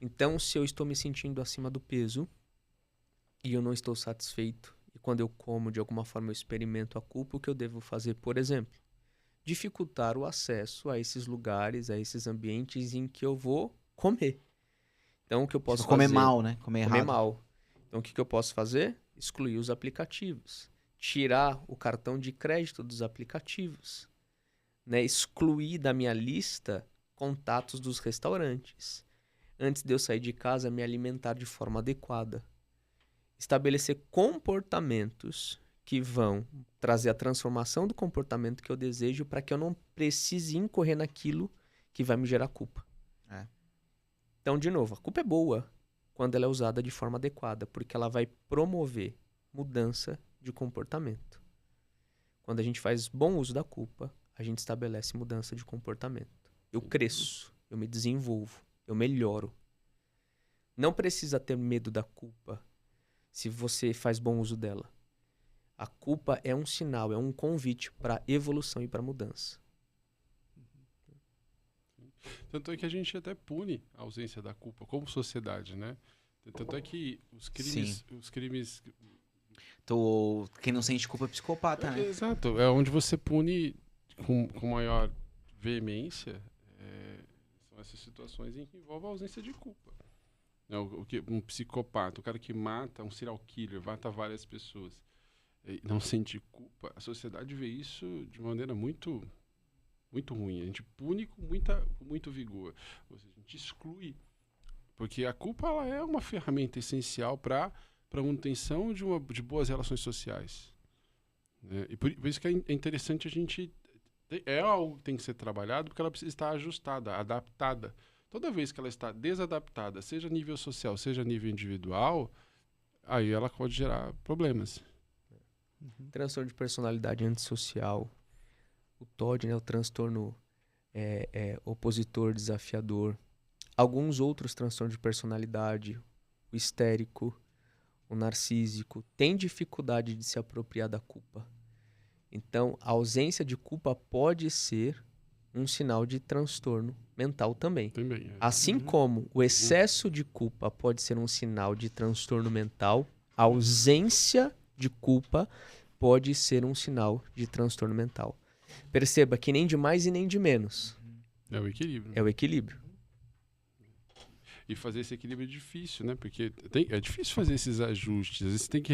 Então, se eu estou me sentindo acima do peso e eu não estou satisfeito, e quando eu como, de alguma forma, eu experimento a culpa, o que eu devo fazer, por exemplo? Dificultar o acesso a esses lugares, a esses ambientes em que eu vou comer. Então, o que eu posso comer fazer? mal, né? Comer errado. Mal. Então, o que eu posso fazer? Excluir os aplicativos. Tirar o cartão de crédito dos aplicativos. Né? Excluir da minha lista contatos dos restaurantes. Antes de eu sair de casa, me alimentar de forma adequada. Estabelecer comportamentos que vão trazer a transformação do comportamento que eu desejo para que eu não precise incorrer naquilo que vai me gerar culpa. Então, de novo, a culpa é boa quando ela é usada de forma adequada, porque ela vai promover mudança de comportamento. Quando a gente faz bom uso da culpa, a gente estabelece mudança de comportamento. Eu cresço, eu me desenvolvo, eu melhoro. Não precisa ter medo da culpa se você faz bom uso dela. A culpa é um sinal, é um convite para evolução e para mudança. Tanto é que a gente até pune a ausência da culpa como sociedade, né? Tanto é que os crimes Quem não sente culpa é psicopata, né? Exato. É onde você pune com maior veemência. São essas situações em que envolve a ausência de culpa. Um psicopata, o cara que mata, um serial killer, mata várias pessoas, e não sente culpa, a sociedade vê isso de maneira muito, muito ruim. A gente pune com muito vigor. Ou seja, a gente exclui. Porque a culpa ela é uma ferramenta essencial para a manutenção de boas relações sociais. Né? E por isso que é interessante a gente... É algo que tem que ser trabalhado porque ela precisa estar ajustada, adaptada. Toda vez que ela está desadaptada, seja a nível social, seja a nível individual, aí ela pode gerar problemas. Transtorno de personalidade antissocial, o TOD, né, o transtorno opositor desafiador, alguns outros transtornos de personalidade, o histérico, o narcísico, tem dificuldade de se apropriar da culpa. Então, a ausência de culpa pode ser um sinal de transtorno mental também. Assim como o excesso de culpa pode ser um sinal de transtorno mental, a ausência de culpa pode ser um sinal de transtorno mental. Perceba que nem de mais e nem de menos. É o equilíbrio. É o equilíbrio. E fazer esse equilíbrio é difícil, né? Porque é difícil fazer esses ajustes. Às vezes você tem que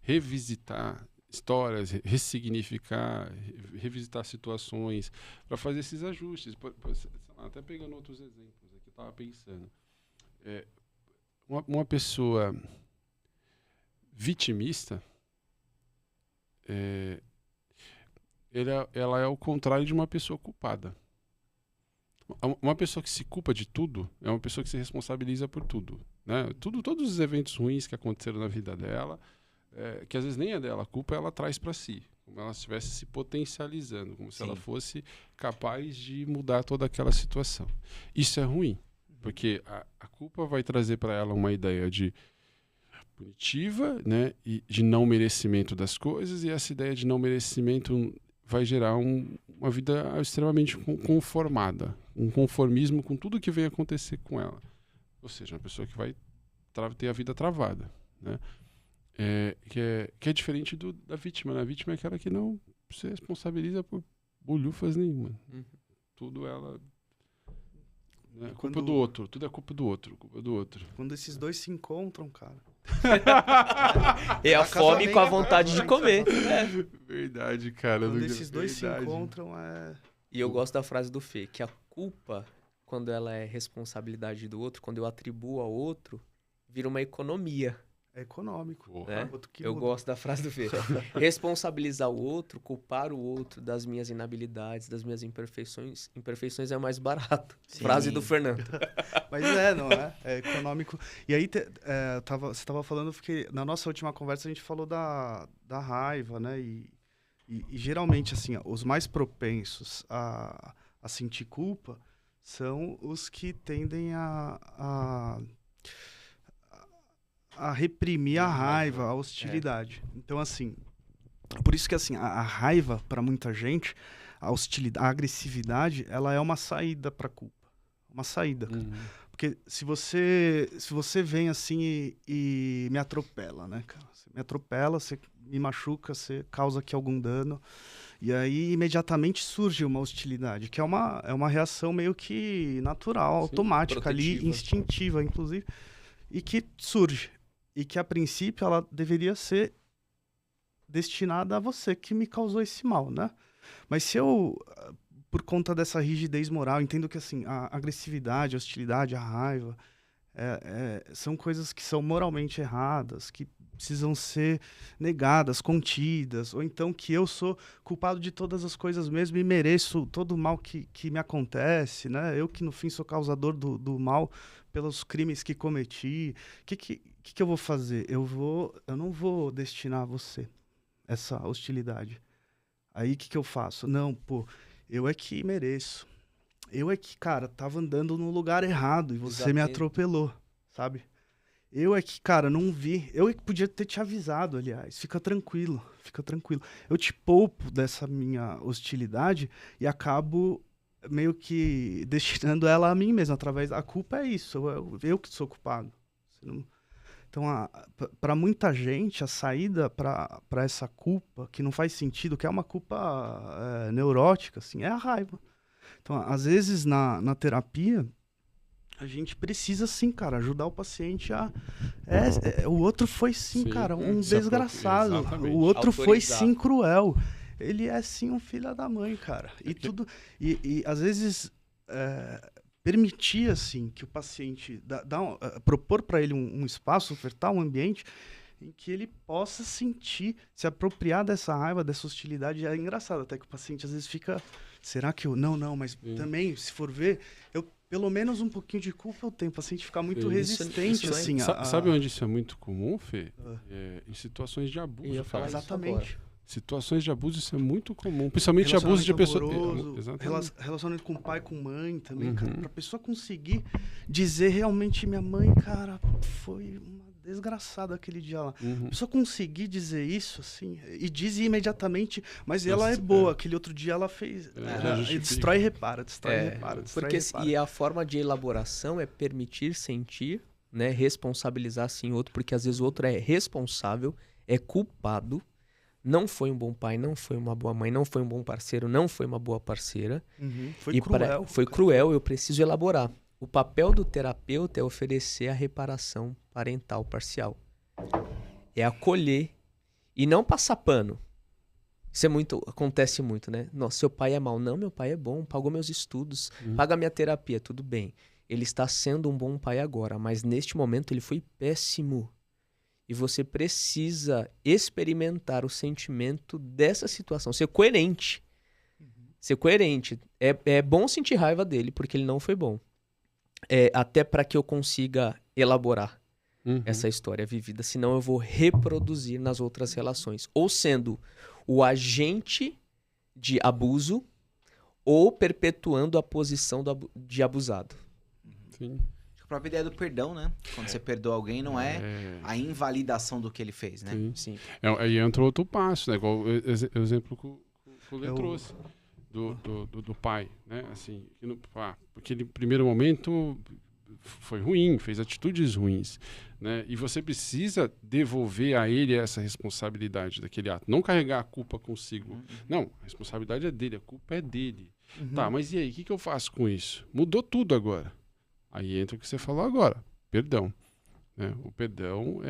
revisitar histórias, ressignificar, revisitar situações para fazer esses ajustes. Sei lá, até pegando outros exemplos aqui, eu estava pensando. Uma pessoa vitimista, ela é o contrário de uma pessoa culpada. Uma pessoa que se culpa de tudo é uma pessoa que se responsabiliza por tudo, né? Todos os eventos ruins que aconteceram na vida dela, que às vezes nem é dela, a culpa ela traz para si, como ela estivesse se potencializando, como se ela fosse capaz de mudar toda aquela situação. Isso é ruim, porque a culpa vai trazer para ela uma ideia de punitiva, né, e de não merecimento das coisas, e essa ideia de não merecimento vai gerar uma vida extremamente conformada, um conformismo com tudo que vem acontecer com ela. Ou seja, uma pessoa que vai ter a vida travada, né? Que é diferente da vítima, né? A vítima é aquela que não se responsabiliza por bolhufas nenhuma. Tudo ela... Né? Culpa do outro. Tudo é culpa do outro. Quando esses dois se encontram, cara... É a fome com a vontade de comer. Verdade, cara. Quando esses dois se encontram, E eu gosto da frase do Fê, que a culpa, quando ela é responsabilidade do outro, quando eu atribuo ao outro, vira uma economia. É econômico. Né? Eu gosto da frase do Fê. Responsabilizar o outro, culpar o outro das minhas inabilidades, das minhas imperfeições. Imperfeições é mais barato. Sim. Frase do Fernando. Mas não é? É econômico. E aí, você estava falando, porque na nossa última conversa a gente falou da raiva, né? E geralmente, assim, os mais propensos a sentir culpa são os que tendem a reprimir a raiva, a hostilidade. Então, assim, por isso que assim, a raiva, para muita gente, a hostilidade, a agressividade, ela é uma saída para a culpa. Uma saída, cara. Porque se você vem assim e me atropela, né, cara? Você me atropela, você me machuca, você causa aqui algum dano, e aí imediatamente surge uma hostilidade, que é uma reação meio que natural, automática, protetiva, ali, instintiva, inclusive, e que surge. E que, a princípio, ela deveria ser destinada a você que me causou esse mal, né? Mas se eu, por conta dessa rigidez moral, entendo que, assim, a agressividade, a hostilidade, a raiva, são coisas que são moralmente erradas, que precisam ser negadas, contidas, ou então que eu sou culpado de todas as coisas mesmo e mereço todo o mal que me acontece, né? Eu que, no fim, sou causador do mal pelos crimes que cometi. O que eu vou fazer? Eu não vou destinar a você essa hostilidade. Aí o que eu faço? Não, eu é que mereço. Eu é que, cara, tava andando no lugar errado e você me atropelou, sabe? Eu é que, cara, não vi. Eu é que podia ter te avisado, aliás. Fica tranquilo. Eu te poupo dessa minha hostilidade e acabo meio que destinando ela a mim mesmo, através da culpa. É isso, eu que sou culpado. Você não... Então, para muita gente, a saída para essa culpa, que não faz sentido, que é uma culpa neurótica, assim, é a raiva. Então, às vezes, na terapia, a gente precisa, sim, cara, ajudar o paciente a... o outro foi, sim, cara, um desgraçado. Exatamente. O outro Autorizar. foi, sim, cruel. Ele é, sim, um filho da mãe, cara. E às vezes... permitir, assim, que o paciente propor para ele um espaço, ofertar um ambiente em que ele possa sentir, se apropriar dessa raiva, dessa hostilidade. É engraçado até que o paciente às vezes fica, será que eu... Não, mas também, se for ver, pelo menos um pouquinho de culpa eu tenho. O paciente fica muito resistente, assim. Sabe onde isso é muito comum, Fê? Em situações de abuso. Eu ia falar isso Exatamente. Situações de abuso, isso é muito comum. Principalmente abuso de pessoa. Relacionamento com pai, com mãe também, cara. Pra pessoa conseguir dizer realmente, minha mãe, cara, foi uma desgraçada aquele dia lá. A pessoa conseguir dizer isso, assim, e diz imediatamente, mas ela é boa. Aquele outro dia ela fez. Destrói e repara, Porque e a forma de elaboração é permitir sentir, né? Responsabilizar sim o outro, porque às vezes o outro é responsável, é culpado. Não foi um bom pai, não foi uma boa mãe, não foi um bom parceiro, não foi uma boa parceira. Foi cruel. Foi cruel, eu preciso elaborar. O papel do terapeuta é oferecer a reparação parental parcial. É acolher e não passar pano. Isso acontece muito, né? Nossa, seu pai é mau. Não, meu pai é bom, pagou meus estudos, paga minha terapia, tudo bem. Ele está sendo um bom pai agora, mas neste momento ele foi péssimo. E você precisa experimentar o sentimento dessa situação. Ser coerente. Ser coerente. É bom sentir raiva dele, porque ele não foi bom. Até para que eu consiga elaborar essa história vivida. Senão eu vou reproduzir nas outras relações. Ou sendo o agente de abuso, ou perpetuando a posição de abusado. Sim. A própria ideia do perdão, né? Quando você perdoa alguém, não é a invalidação do que ele fez, né? Sim. Aí entra outro passo, né? Igual o exemplo que o Lê trouxe do pai, né? Assim, porque no primeiro momento foi ruim, fez atitudes ruins, né? E você precisa devolver a ele essa responsabilidade daquele ato, não carregar a culpa consigo. Não, a responsabilidade é dele, a culpa é dele. Tá, mas e aí, o que eu faço com isso? Mudou tudo agora. Aí entra o que você falou agora, perdão. Né? O perdão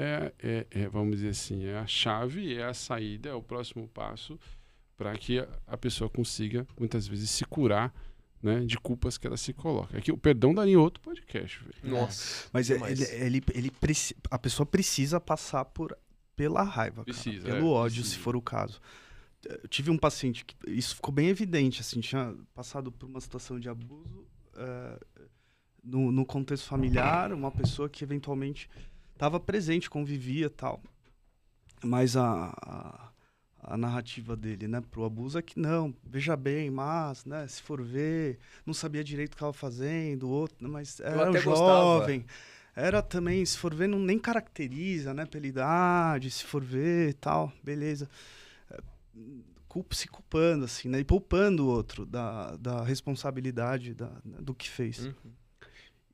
vamos dizer assim, é a chave, é a saída, é o próximo passo para que a pessoa consiga, muitas vezes, se curar, né, de culpas que ela se coloca. Aqui, o perdão daria outro podcast. Véio. Nossa. Mas a pessoa precisa passar pela raiva, precisa, pelo ódio, precisa. se for o caso. Eu tive um paciente que isso ficou bem evidente, assim, tinha passado por uma situação de abuso no contexto familiar, uma pessoa que eventualmente estava presente, convivia e tal. Mas a narrativa dele, né, pro abuso é que não, veja bem, mas, né, se for ver, não sabia direito o que estava fazendo, outro, mas era um jovem. Era também, se for ver, não nem caracteriza, né, pela idade, se for ver e tal, beleza. Se culpando, assim, né, e poupando o outro da responsabilidade do que fez.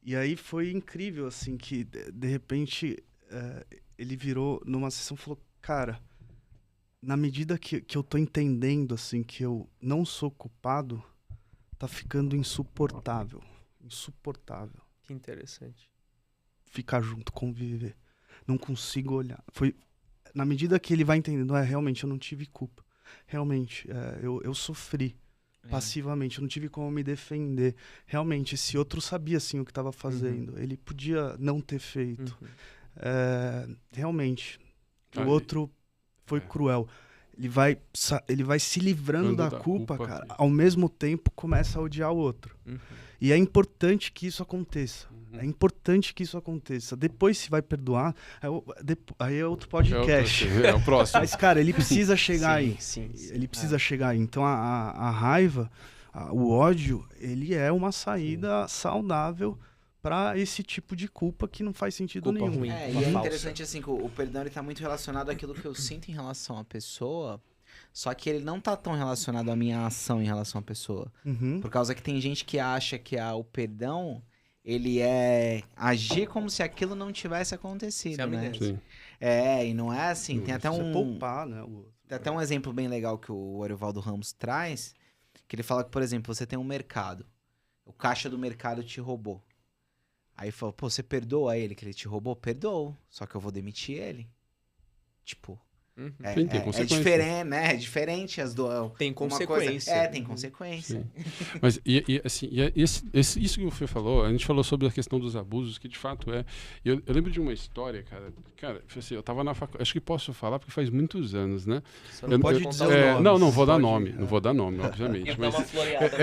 E aí foi incrível, assim, que de repente ele virou numa sessão e falou, cara, na medida que eu tô entendendo, assim, que eu não sou culpado, tá ficando insuportável. Insuportável. Que interessante. Ficar junto, conviver. Não consigo olhar. Foi na medida que ele vai entendendo, realmente, eu não tive culpa. Realmente, eu sofri. Passivamente, eu não tive como me defender. Realmente, esse outro sabia sim o que estava fazendo. Ele podia não ter feito. Realmente, o outro foi cruel. Ele vai se livrando da culpa, cara. Ao mesmo tempo, começa a odiar o outro. E é importante que isso aconteça. É importante que isso aconteça. Depois se vai perdoar, aí é outro podcast. É o próximo. Mas, cara, ele precisa chegar aí. Sim. Ele precisa chegar aí. Então, a raiva, o ódio, ele é uma saída saudável para esse tipo de culpa que não faz sentido nenhum. Ruim. E é interessante, assim, que o perdão ele tá muito relacionado àquilo que eu sinto em relação à pessoa, só que ele não tá tão relacionado à minha ação em relação à pessoa. Por causa que tem gente que acha que o perdão... ele é agir como se aquilo não tivesse acontecido, Se né? amnésia. Sim. E não é assim. Tem até Você poupar, né? o outro. Tem até um exemplo bem legal que o Arivaldo Ramos traz, que ele fala que, por exemplo, você tem um mercado, o caixa do mercado te roubou. Aí fala, pô, você perdoa ele que ele te roubou? Perdoou, só que eu vou demitir ele. Tipo, Uhum. Sim, tem consequência. diferente, né? É diferente as duas. Tem consequência. Tem consequência. Sim. Mas assim, isso que o Fê falou, a gente falou sobre a questão dos abusos, que de fato é. Eu lembro de uma história, cara. Cara, assim, eu tava na faculdade. Acho que posso falar porque faz muitos anos, né? Só Não pode contar dizer os o nomes. nome. Não vou dar Pode- nome. Não vou dar nome, obviamente. Dá Mas uma floreada.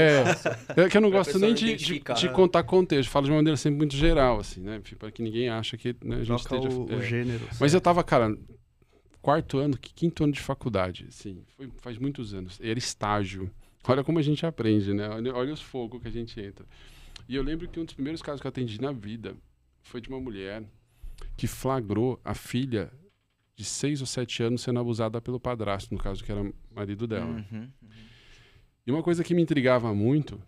é que eu não Pra gosto pessoa nem não de identificar. contar contexto. Falo de uma maneira sempre muito geral, assim, né? Para que ninguém ache que, né, a gente Troca esteja. o gênero. Mas eu tava, cara, quinto ano de faculdade, assim, faz muitos anos. Era estágio. Olha como a gente aprende, né? Olha os fogos que a gente entra. E eu lembro que um dos primeiros casos que eu atendi na vida foi de uma mulher que flagrou a filha de 6 ou 7 anos sendo abusada pelo padrasto, no caso que era marido dela. Uhum. E uma coisa que me intrigava muito,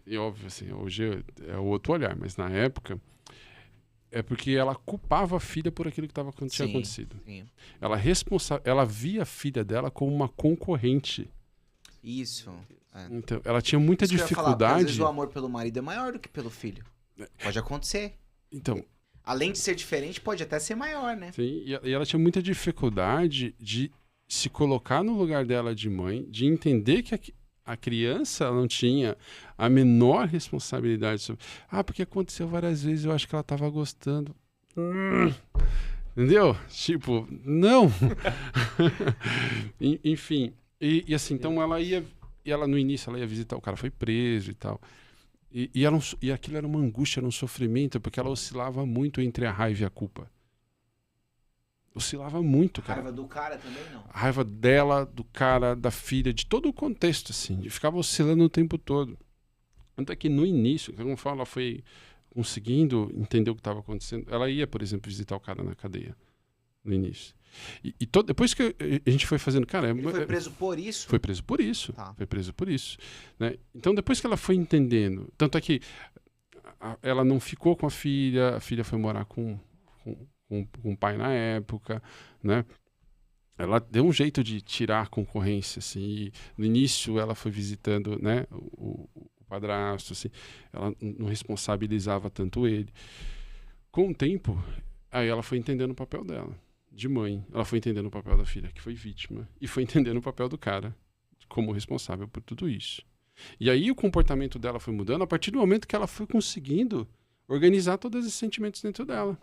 e óbvio, assim, hoje é outro olhar, mas na época, é porque ela culpava a filha por aquilo que tinha Sim. acontecido. Sim. Ela via a filha dela como uma concorrente. Isso. Então, ela tinha muita Isso que eu ia falar, porque às dificuldade. vezes o amor pelo marido é maior do que pelo filho. Pode acontecer. Então, Além de ser diferente, pode até ser maior, né? sim, e ela tinha muita dificuldade de se colocar no lugar dela de mãe, de entender que a criança ela não tinha a menor responsabilidade sobre. Porque aconteceu várias vezes, eu acho que ela estava gostando. Entendeu? Tipo, não. Enfim, e assim, então ela ia. E ela no início ela ia visitar, o cara foi preso e tal. E aquilo era uma angústia, era um sofrimento, porque ela oscilava muito entre a raiva e a culpa. Oscilava muito, cara. Raiva do cara também não. A raiva dela, do cara, da filha, de todo o contexto, assim. E ficava oscilando o tempo todo. Tanto é que no início, como eu falo, ela foi conseguindo entender o que estava acontecendo. Ela ia, por exemplo, visitar o cara na cadeia, no início. Depois que a gente foi fazendo... Cara, Ele foi preso por isso? foi preso por isso. Tá. Foi preso por isso. Né? Então, depois que ela foi entendendo... Tanto é que ela não ficou com a filha foi morar com o pai na época, né? Ela deu um jeito de tirar a concorrência, assim. E no início, ela foi visitando, né, o padrasto, assim. Ela não responsabilizava tanto ele. Com o tempo, aí ela foi entendendo o papel dela, de mãe. Ela foi entendendo o papel da filha, que foi vítima. E foi entendendo o papel do cara, como responsável por tudo isso. E aí o comportamento dela foi mudando a partir do momento que ela foi conseguindo organizar todos esses sentimentos dentro dela.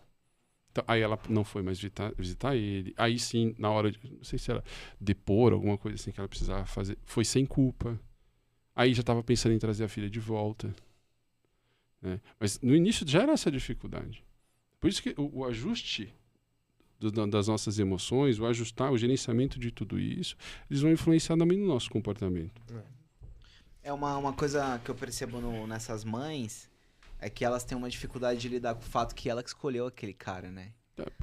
Então, aí ela não foi mais visitar ele. Aí sim, na hora de, não sei se era depor, alguma coisa assim que ela precisava fazer, foi sem culpa. Aí já estava pensando em trazer a filha de volta. Né? Mas no início já era essa dificuldade. Por isso que o ajuste das nossas emoções, o ajustar, o gerenciamento de tudo isso, eles vão influenciar também no nosso comportamento. É uma coisa que eu percebo nessas mães, é que elas têm uma dificuldade de lidar com o fato que ela que escolheu aquele cara, né?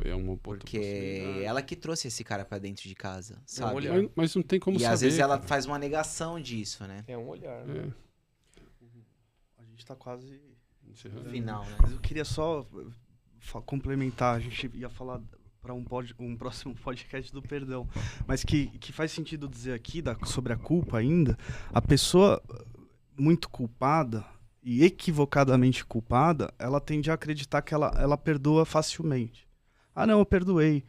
É uma outra Porque possibilidade. ela que trouxe esse cara pra dentro de casa, É um sabe? olhar. Mas não tem como E saber. às vezes ela cara. faz uma negação disso, né? É um olhar. Né? É, A gente tá quase... encerrando. No final, né? Mas eu queria só complementar, a gente ia falar para um próximo podcast do perdão, mas que faz sentido dizer aqui sobre a culpa ainda, a pessoa muito culpada e equivocadamente culpada, ela tende a acreditar que ela perdoa facilmente. Não, eu perdoei,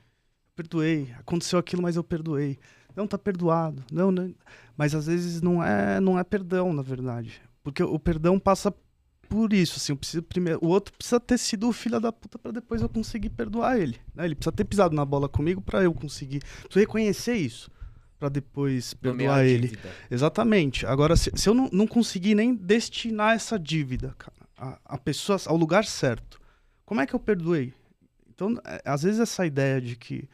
aconteceu aquilo, mas eu perdoei. Não, tá perdoado. Não. Mas às vezes não é perdão, na verdade. Porque o perdão passa por isso, assim, o outro precisa ter sido o filho da puta pra depois eu conseguir perdoar ele, né? Ele precisa ter pisado na bola comigo pra eu conseguir, preciso reconhecer isso pra depois perdoar Nomear a ele. dívida. Exatamente. Agora, se eu não conseguir nem destinar essa dívida, cara, a pessoa ao lugar certo, como é que eu perdoei? Então, às vezes essa ideia de que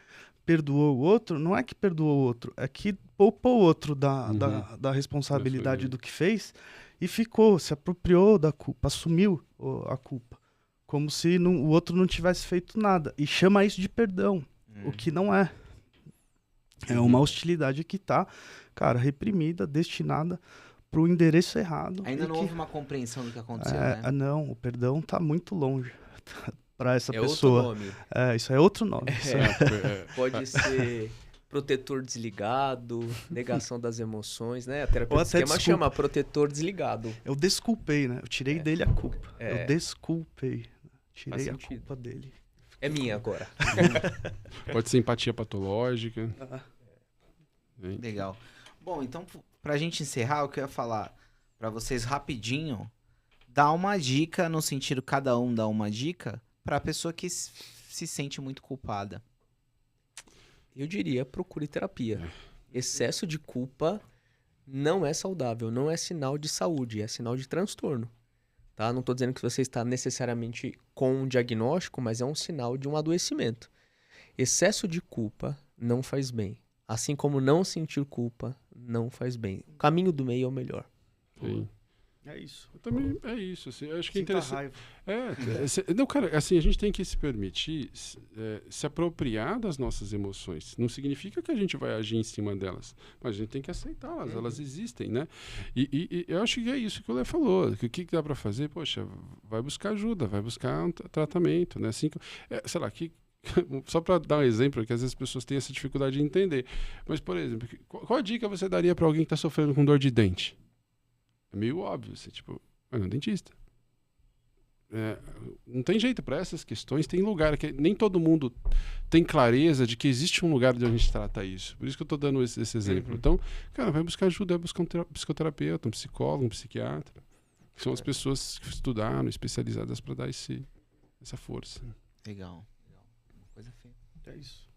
perdoou o outro, não é que perdoou o outro, é que poupou o outro da responsabilidade do que fez e se apropriou da culpa, assumiu a culpa, como se o outro não tivesse feito nada, e chama isso de perdão, o que não é. É uma hostilidade que tá, cara, reprimida, destinada pro endereço errado. Ainda e não que- houve uma compreensão do que aconteceu, né? Não, o perdão tá muito longe para essa É pessoa. outro nome. Isso é outro nome. Isso Pode ser protetor desligado, negação das emoções, né? A terapia Ou do até esquema desculpa. chama protetor desligado. Eu desculpei, né? Eu tirei dele a culpa. É. Eu desculpei. Tirei Faz a sentido. culpa dele. É minha agora. Pode ser empatia patológica. Hein? Legal. Bom, então, pra gente encerrar, eu queria falar pra vocês rapidinho, dar uma dica, no sentido cada um dá uma dica, pra pessoa que se sente muito culpada. Eu diria, procure terapia. Excesso de culpa não é saudável, não é sinal de saúde, é sinal de transtorno. Tá? Não estou dizendo que você está necessariamente com um diagnóstico, mas é um sinal de um adoecimento. Excesso de culpa não faz bem. Assim como não sentir culpa não faz bem. O caminho do meio é o melhor. Sim. É isso. Eu também é isso. Assim, eu acho que é Sinta interessante. raiva. Não, cara, assim, a gente tem que se permitir se apropriar das nossas emoções. Não significa que a gente vai agir em cima delas, mas a gente tem que aceitá-las, elas existem, né? E eu acho que é isso que o Lê falou. Que o que dá para fazer? Poxa, vai buscar ajuda, vai buscar um tratamento, né? Assim, sei lá, só para dar um exemplo, que às vezes as pessoas têm essa dificuldade de entender. Mas, por exemplo, qual a dica você daria para alguém que está sofrendo com dor de dente? É meio óbvio, assim, tipo, vai no dentista. Não tem jeito para essas questões, tem lugar que nem todo mundo tem clareza de que existe um lugar onde a gente trata isso. Por isso que eu estou dando esse exemplo. Então, cara, vai buscar ajuda, vai buscar um psicoterapeuta, um psicólogo, um psiquiatra, que são as pessoas que estudaram, especializadas para dar essa força. Legal. Uma coisa feia. É isso.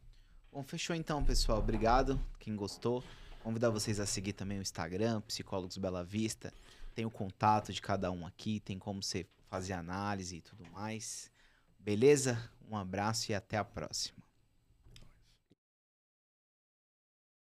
Bom, fechou então, pessoal. Obrigado. Quem gostou, convidar vocês a seguir também o Instagram, Psicólogos Bela Vista. Tem o contato de cada um aqui, tem como você fazer análise e tudo mais. Beleza? Um abraço e até a próxima.